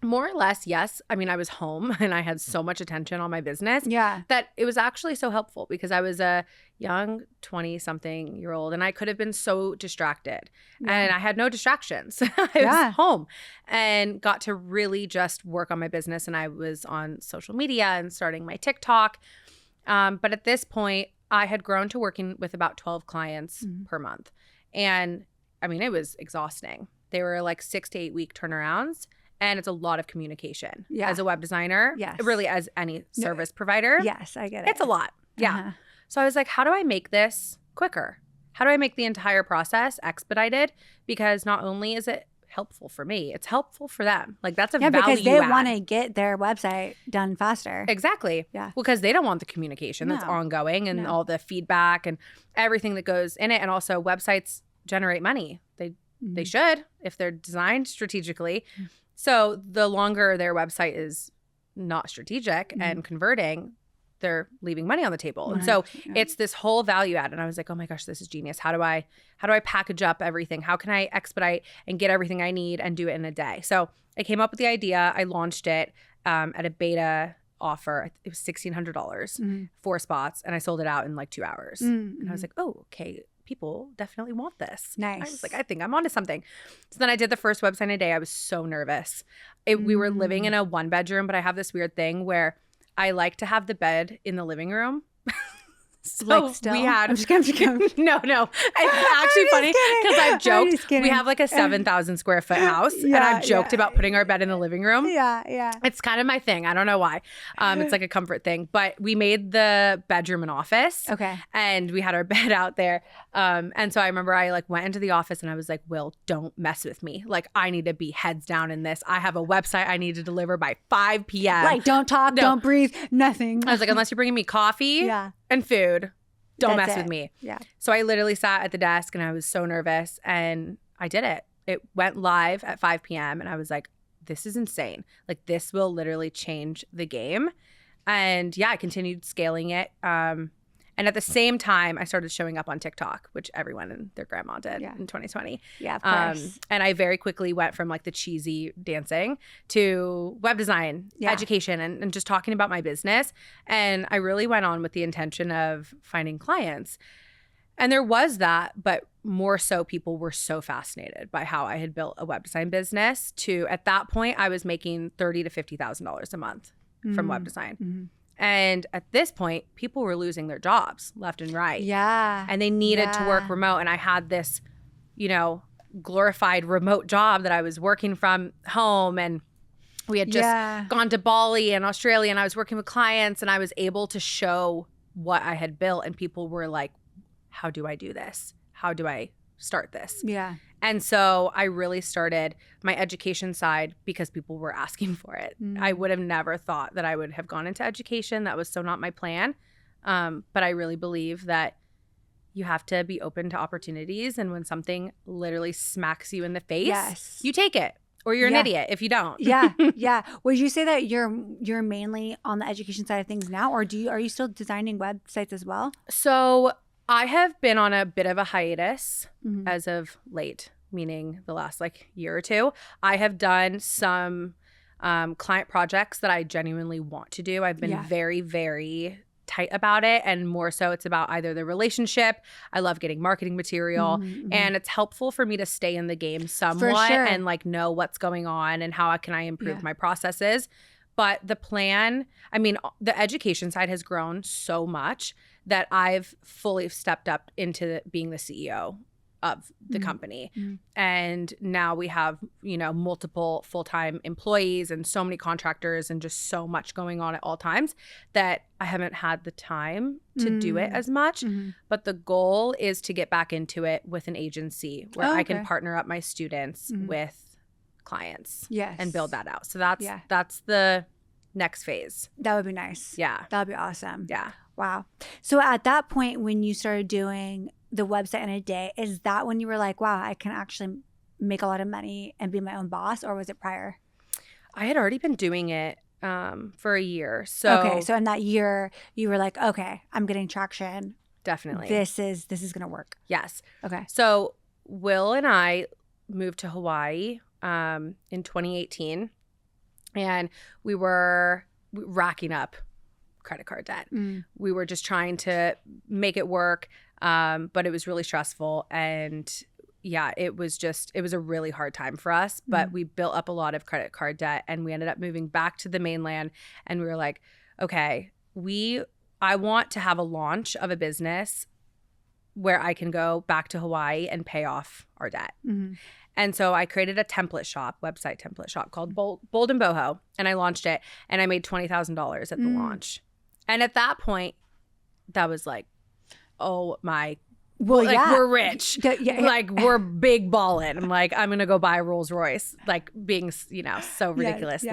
More or less, yes. I mean, I was home and I had so much attention on my business that it was actually so helpful because I was a young 20-something-year-old and I could have been so distracted. And I had no distractions. I was home and got to really just work on my business. And I was on social media and starting my TikTok. But at this point, I had grown to working with about 12 clients per month. And I mean, it was exhausting. They were like 6 to 8 week turnarounds. And it's a lot of communication as a web designer, really as any service provider. Yes, I get it. It's a lot. Yeah. So I was like, how do I make this quicker? How do I make the entire process expedited? Because not only is it helpful for me. It's helpful for them. Like that's a Yeah, value because they add. want to get their website done faster. Exactly. Yeah. Because they don't want the communication that's ongoing and all the feedback and everything that goes in it. And also websites generate money. They should if they're designed strategically. So the longer their website is not strategic and converting, they're leaving money on the table. And so it's this whole value add. And I was like, oh my gosh, this is genius. How do I package up everything? How can I expedite and get everything I need and do it in a day? So I came up with the idea. I launched it at a beta offer. It was $1,600 4 spots. And I sold it out in like 2 hours. And I was like, oh, okay. People definitely want this. Nice. I was like, I think I'm onto something. So then I did the first website in a day. I was so nervous. We were living in a 1-bedroom, but I have this weird thing where I like to have the bed in the living room. So like still? we had I'm just kidding. no. It's actually funny because I've joked we have like a 7,000 square foot house, and I've joked about putting our bed in the living room. Yeah. It's kind of my thing. I don't know why. It's like a comfort thing. But we made the bedroom an office. Okay. And we had our bed out there. And so I remember I like went into the office and I was like, Will, don't mess with me. Like I need to be heads down in this. I have a website I need to deliver by 5 p.m. Right. Don't talk. No. Don't breathe. Nothing. I was like, unless you're bringing me coffee and food, don't That's mess it. with me. Yeah. So I literally sat at the desk and I was so nervous and I did it. It went live at 5 p.m. and I was like, this is insane. Like this will literally change the game. And yeah, I continued scaling it. And at the same time, I started showing up on TikTok, which everyone and their grandma did in 2020. Yeah, of course. And I very quickly went from like the cheesy dancing to web design, education, and just talking about my business. And I really went on with the intention of finding clients. And there was that, but more so people were so fascinated by how I had built a web design business to, at that point, I was making $30,000 to $50,000 a month from web design. And at this point, people were losing their jobs left and right. Yeah. And they needed to work remote. And I had this, glorified remote job that I was working from home. And we had just gone to Bali and Australia, and I was working with clients, and I was able to show what I had built. And people were like, how do I do this? How do I start this? Yeah. And so I really started my education side because people were asking for it. I would have never thought that I would have gone into education. That was so not my plan. But I really believe that you have to be open to opportunities. And when something literally smacks you in the face, you take it. Or you're an idiot if you don't. Yeah. Would you say that you're mainly on the education side of things now? Or are you still designing websites as well? So I have been on a bit of a hiatus as of late, meaning the last year or two. I have done some client projects that I genuinely want to do. I've been very, very tight about it. And more so it's about either the relationship. I love getting marketing material. And it's helpful for me to stay in the game somewhat and know what's going on and how can I improve my processes. But the plan, the education side has grown so much that I've fully stepped up into being the CEO of the company. And now we have, multiple full-time employees and so many contractors and just so much going on at all times that I haven't had the time to do it as much. But the goal is to get back into it with an agency where I can partner up my students with clients and build that out. So that's the next phase. That would be nice. Yeah. That would be awesome. Yeah. Wow. So at that point, when you started doing the website in a day, is that when you were like, wow, I can actually make a lot of money and be my own boss? Or was it prior? I had already been doing it for a year. So so in that year, you were like, okay, I'm getting traction. Definitely. This is going to work. Yes. Okay. So Will and I moved to Hawaii in 2018, and we were racking up credit card debt. We were just trying to make it work, but it was really stressful. And it was a really hard time for us, but we built up a lot of credit card debt, and we ended up moving back to the mainland. And we were like, okay, I want to have a launch of a business where I can go back to Hawaii and pay off our debt. And so I created a website template shop called Bold and Boho, and I launched it, and I made $20,000 at the launch. And at that point, that was like, oh my Well, like yeah. we're rich. Like we're big ballin'. I'm like, I'm gonna go buy a Rolls Royce. Like being, you know, so ridiculous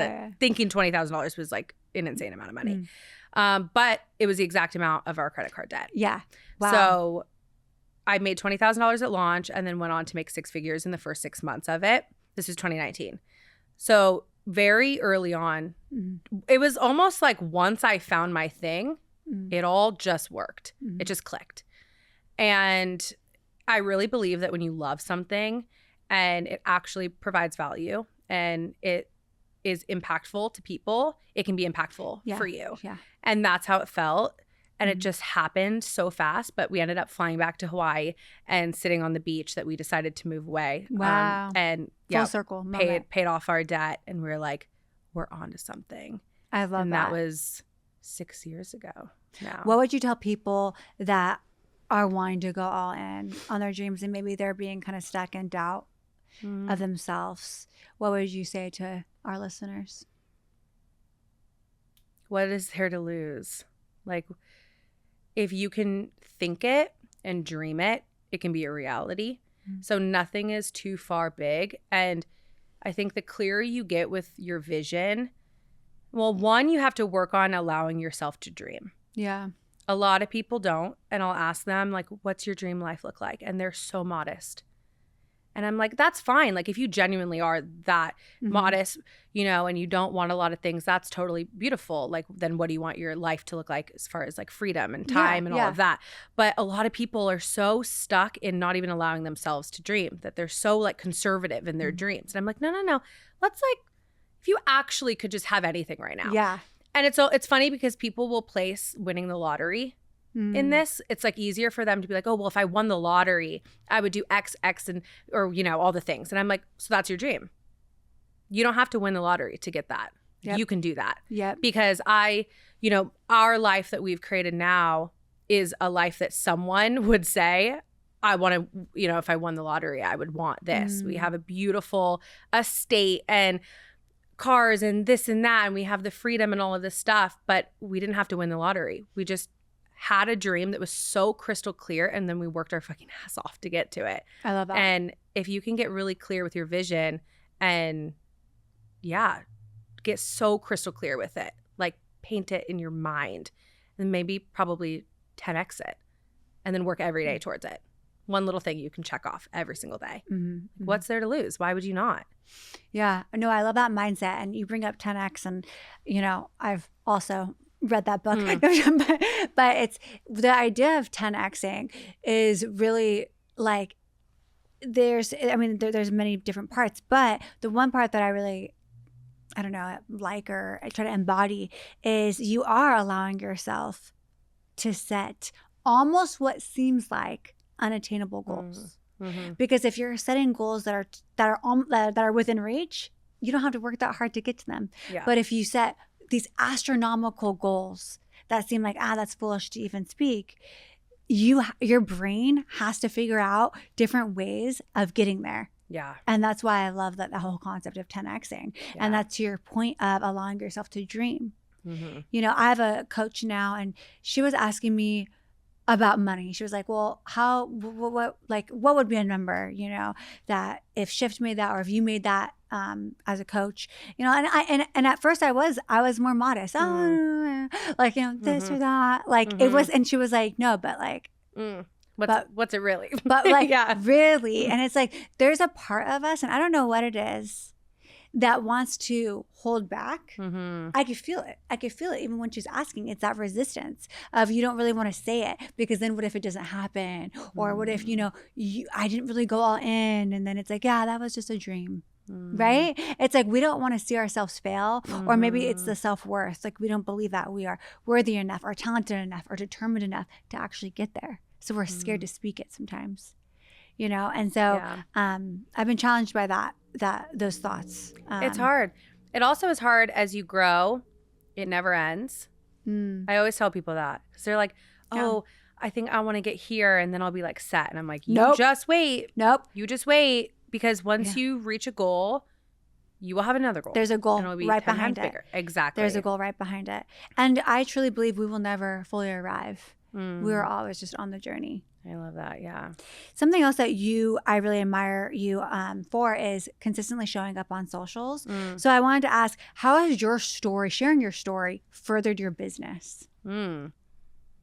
thinking $20,000 was like an insane amount of money. But it was the exact amount of our credit card debt. Yeah. Wow. So I made $20,000 at launch and then went on to make 6 figures in the first 6 months of it. This was 2019. So very early on, it was almost like once I found my thing, it all just worked. It just clicked. And I really believe that when you love something and it actually provides value and it is impactful to people, it can be impactful for you. Yeah. And that's how it felt. And it just happened so fast. But we ended up flying back to Hawaii and sitting on the beach that we decided to move away. Wow. And full circle moment. Paid off our debt. And we were like, we're on to something. I love that. And that was 6 years ago now. What would you tell people that are wanting to go all in on their dreams and maybe they're being kind of stuck in doubt of themselves? What would you say to our listeners? What is there to lose? Like, if you can think it and dream it, it can be a reality. So nothing is too far big. And I think the clearer you get with your vision, well, one, you have to work on allowing yourself to dream. Yeah. A lot of people don't. And I'll ask them, like, what's your dream life look like? And they're so modest. And I'm like, that's fine. Like, if you genuinely are that modest, you know, and you don't want a lot of things, that's totally beautiful. Like, then what do you want your life to look like as far as like freedom and time and all of that? But a lot of people are so stuck in not even allowing themselves to dream, that they're so like conservative in their dreams. And I'm like, no. Let's like, if you actually could just have anything right now. Yeah. And it's funny because people will place winning the lottery in this. It's like easier for them to be like, oh, well, if I won the lottery, I would do X, and, or, you know, all the things. And I'm like, so that's your dream. You don't have to win the lottery to get that. You can do that. Because you know, our life that we've created now is a life that someone would say, I want to, you know, if I won the lottery, I would want this. We have a beautiful estate and cars and this and that, and we have the freedom and all of this stuff, but we didn't have to win the lottery. We just had a dream that was so crystal clear, and then we worked our fucking ass off to get to it. I love that. And if you can get really clear with your vision and get so crystal clear with it, like paint it in your mind, and maybe probably 10x it, and then work every day towards it. One little thing you can check off every single day. What's there to lose? Why would you not? Yeah. No, I love that mindset. And you bring up 10X, and, you know, I've also read that book. But it's the idea of 10Xing is really like there's many different parts, but the one part that I really, I don't know, like, or I try to embody is you are allowing yourself to set almost what seems like unattainable goals. Because if you're setting goals that are within reach, you don't have to work that hard to get to them. But if you set these astronomical goals that seem like, that's foolish to even speak, your brain has to figure out different ways of getting there. And that's why I love that the whole concept of 10Xing. And that's to your point of allowing yourself to dream. You know, I have a coach now, and she was asking me about money. She was like, well, what would be a number, you know, that if Shift made that, or if you made that as a coach, you know, and at first I was more modest. Like, you know, this or that. Like it was, and she was like, no, but like, what's it really? But like, really. And it's like, there's a part of us, and I don't know what it is, that wants to hold back. I could feel it. Even when she's asking. It's that resistance of, you don't really want to say it, because then what if it doesn't happen? Or what if, you know, I didn't really go all in, and then it's like, that was just a dream. Right? It's like, we don't want to see ourselves fail, or maybe it's the self-worth. Like, we don't believe that we are worthy enough, or talented enough, or determined enough to actually get there. So we're scared to speak it sometimes, you know? And so I've been challenged by those thoughts. It's hard. It also is hard as you grow. It never ends. I always tell people that, because they're like, I think I want to get here, and then I'll be like set. And I'm like, just wait. You just wait. Because once you reach a goal, you will have another goal. There's a goal right behind it. Bigger. Exactly. There's a goal right behind it. And I truly believe we will never fully arrive. We were always just on the journey. I love that. Yeah. Something else that I really admire you for is consistently showing up on socials. So I wanted to ask, how has your story, sharing your story, furthered your business? I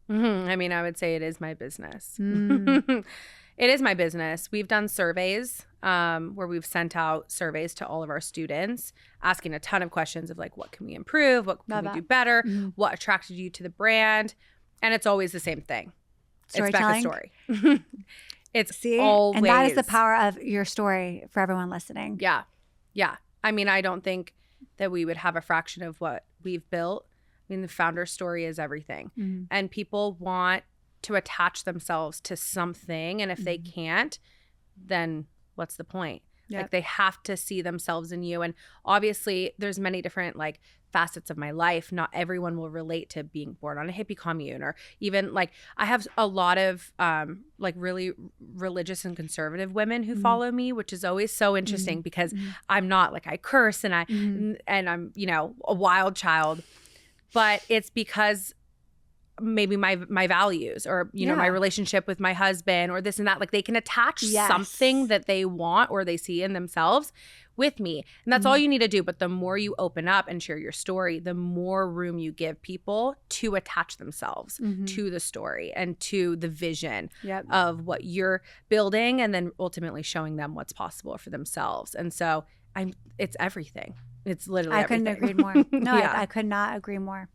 mean, I would say it is my business. It is my business. We've done surveys where we've sent out surveys to all of our students asking a ton of questions of like, what can we improve? What can we do better? What attracted you to the brand? And it's always the same thing. It's Becca's story. It's always. And that is the power of your story for everyone listening. Yeah. Yeah. I mean, I don't think that we would have a fraction of what we've built. I mean, the founder story is everything. And people want to attach themselves to something. And if they can't, then what's the point? Yep. Like they have to see themselves in you. And obviously there's many different like facets of my life. Not everyone will relate to being born on a hippie commune, or even like I have a lot of like really religious and conservative women who follow me, which is always so interesting because I'm not like I curse and I'm, you know, a wild child, but it's because maybe my values or, you know, my relationship with my husband or this and that, like they can attach something that they want or they see in themselves with me. And that's all you need to do. But the more you open up and share your story, the more room you give people to attach themselves to the story and to the vision of what you're building, and then ultimately showing them what's possible for themselves. And so it's everything. It's literally everything. I couldn't agree more. No, I could not agree more.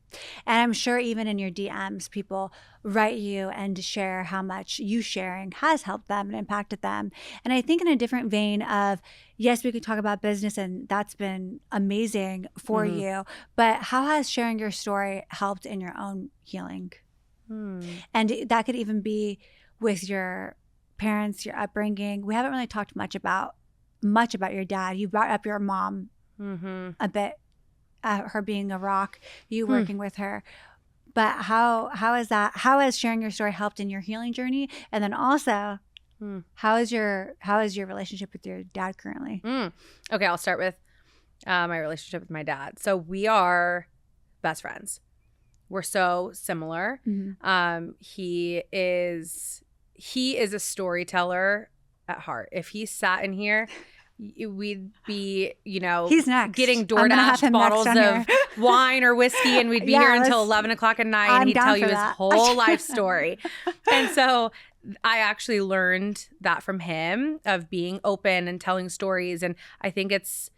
And I'm sure even in your DMs, people write you and share how much you sharing has helped them and impacted them. And I think in a different vein of, yes, we could talk about business and that's been amazing for you, but how has sharing your story helped in your own healing? And that could even be with your parents, your upbringing. We haven't really talked much about your dad. You brought up your mom a bit, her being a rock, you working with her, but how has sharing your story helped in your healing journey? And then also, how is your relationship with your dad currently? Okay, I'll start with my relationship with my dad. So we are best friends. We're so similar. He is a storyteller at heart. If he sat in here, we'd be, you know, he's next. Getting DoorDash bottles of wine or whiskey, and we'd be here until 11 o'clock at night, and he'd tell you his whole life story. And so I actually learned that from him, of being open and telling stories. And I think it's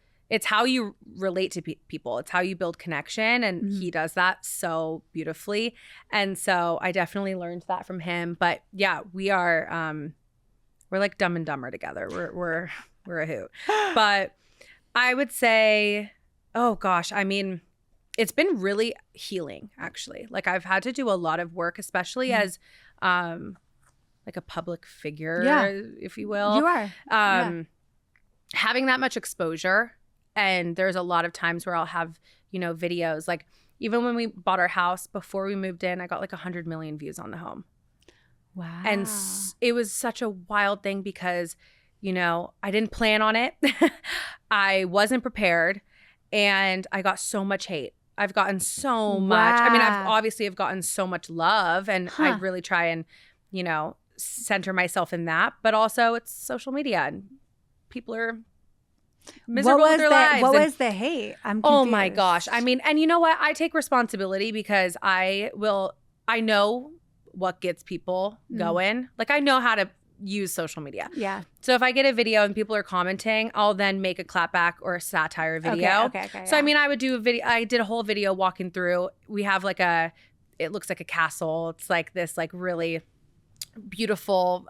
how you relate to people. It's how you build connection, and he does that so beautifully. And so I definitely learned that from him. But yeah, we are we're like Dumb and Dumber together. We're a hoot. But I would say, oh gosh, I mean, it's been really healing, actually. Like I've had to do a lot of work, especially as like a public figure, if you will. You are. Having that much exposure. And there's a lot of times where I'll have, you know, videos. Like even when we bought our house, before we moved in, I got like 100 million views on the home. Wow. And it was such a wild thing because, you know, I didn't plan on it. I wasn't prepared, and I got so much hate. I've gotten so much. I mean, I've gotten so much love, and I really try and, you know, center myself in that. But also it's social media, and people are miserable with their lives. What was the hate? I'm confused. Oh my gosh. I mean, and you know what? I take responsibility because I know what gets people going. Like I know how to use social media. Yeah. So if I get a video and people are commenting, I'll then make a clapback or a satire video. Okay. So I mean, I would do a video. I did a whole video walking through. We have like it looks like a castle. It's like this like really beautiful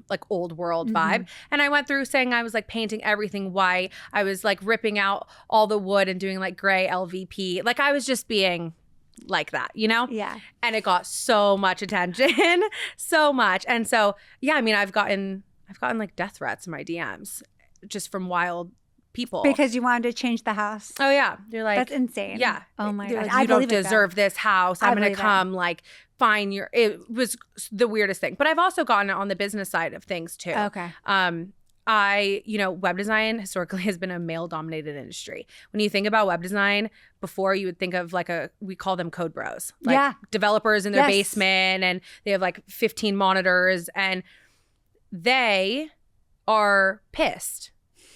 like old world vibe. And I went through saying I was like painting everything white. I was like ripping out all the wood and doing like gray LVP. Like I was just being like that, you know? Yeah. And it got so much attention, so much. And so, yeah, I mean, I've gotten like death threats in my DMs just from wild people. Because you wanted to change the house. Oh yeah. You're like, that's insane. Yeah. Oh my God. Like, you don't deserve this house. I'm going to come like find it was the weirdest thing. But I've also gotten it on the business side of things too. Okay. web design historically has been a male-dominated industry. When you think about web design, before you would think of we call them code bros. Developers in their basement, and they have 15 monitors, and they are pissed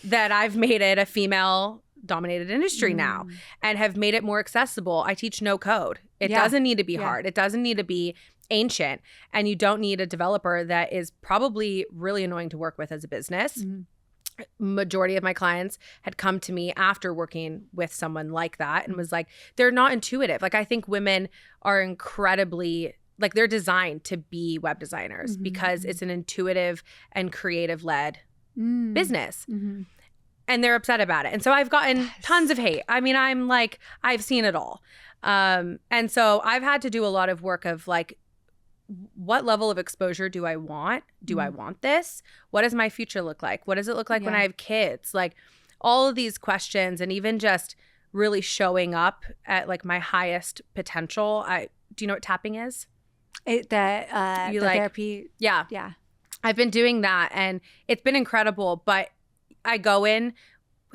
that I've made it a female-dominated industry now and have made it more accessible. I teach no code. It doesn't need to be hard. It doesn't need to be ancient, and you don't need a developer that is probably really annoying to work with as a business. Majority of my clients had come to me after working with someone like that and was like, they're not intuitive. I think women are incredibly they're designed to be web designers because it's an intuitive and creative led business. And they're upset about it. And so I've gotten tons of hate. I mean, I've seen it all. And so I've had to do a lot of work of what level of exposure do I want? Do I want this? What does my future look like? What does it look like when I have kids? All of these questions, and even just really showing up at my highest potential. Do you know what tapping is? The therapy. Yeah. I've been doing that, and it's been incredible, but I go in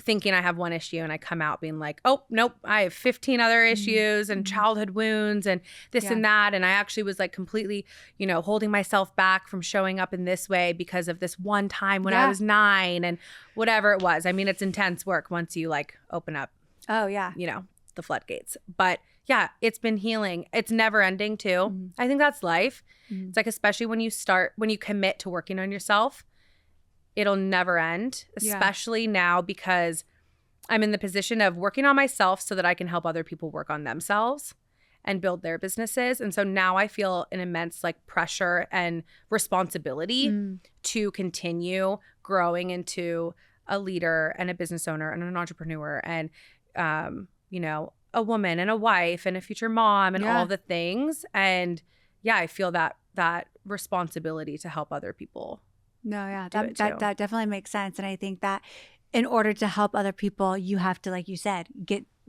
thinking I have one issue, and I come out being like, oh, nope, I have 15 other issues and childhood wounds and this and that. And I actually was completely, holding myself back from showing up in this way because of this one time when I was 9 and whatever it was. I mean, it's intense work once you open up, the floodgates. But yeah, it's been healing. It's never ending too. I think that's life. It's especially when you commit to working on yourself, it'll never end, especially now because I'm in the position of working on myself so that I can help other people work on themselves and build their businesses. And so now I feel an immense pressure and responsibility to continue growing into a leader and a business owner and an entrepreneur and, a woman and a wife and a future mom and all the things. And I feel that responsibility to help other people. No, yeah, that definitely makes sense. And I think that in order to help other people, you have to, like you said,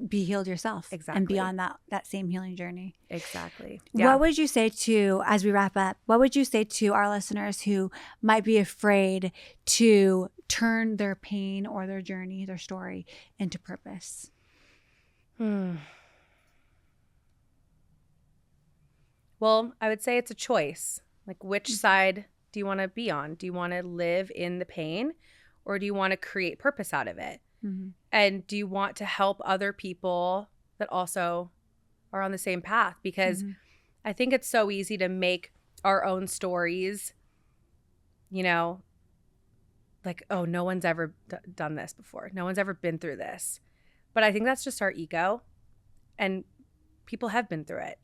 be healed yourself. Exactly. And be on that same healing journey. Exactly. Yeah. What would you say as we wrap up, what would you say to our listeners who might be afraid to turn their pain or their journey, their story into purpose? Well, I would say it's a choice. Which side do you want to be on? Do you want to live in the pain, or do you want to create purpose out of it? And do you want to help other people that also are on the same path? Because I think it's so easy to make our own stories, oh, no one's ever done this before. No one's ever been through this. But I think that's just our ego, and people have been through it.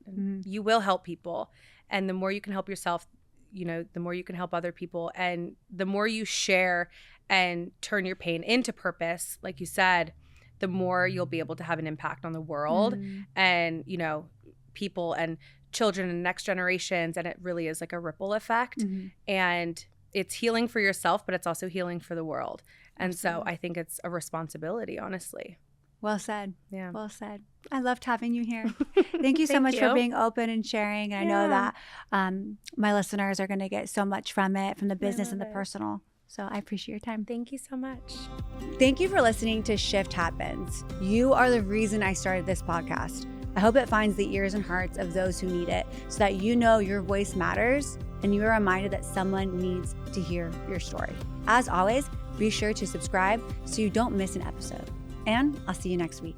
You will help people. And the more you can help yourself, the more you can help other people, and the more you share and turn your pain into purpose, like you said, the more you'll be able to have an impact on the world and, people and children and next generations. And it really is a ripple effect. And it's healing for yourself, but it's also healing for the world. And so I think it's a responsibility, honestly. Well said. Yeah. Well said. I loved having you here. Thank you so much for being open and sharing. And I know that my listeners are going to get so much from it, from the business and the personal. So I appreciate your time. Thank you so much. Thank you for listening to Shift Happens. You are the reason I started this podcast. I hope it finds the ears and hearts of those who need it so that your voice matters and you are reminded that someone needs to hear your story. As always, be sure to subscribe so you don't miss an episode. And I'll see you next week.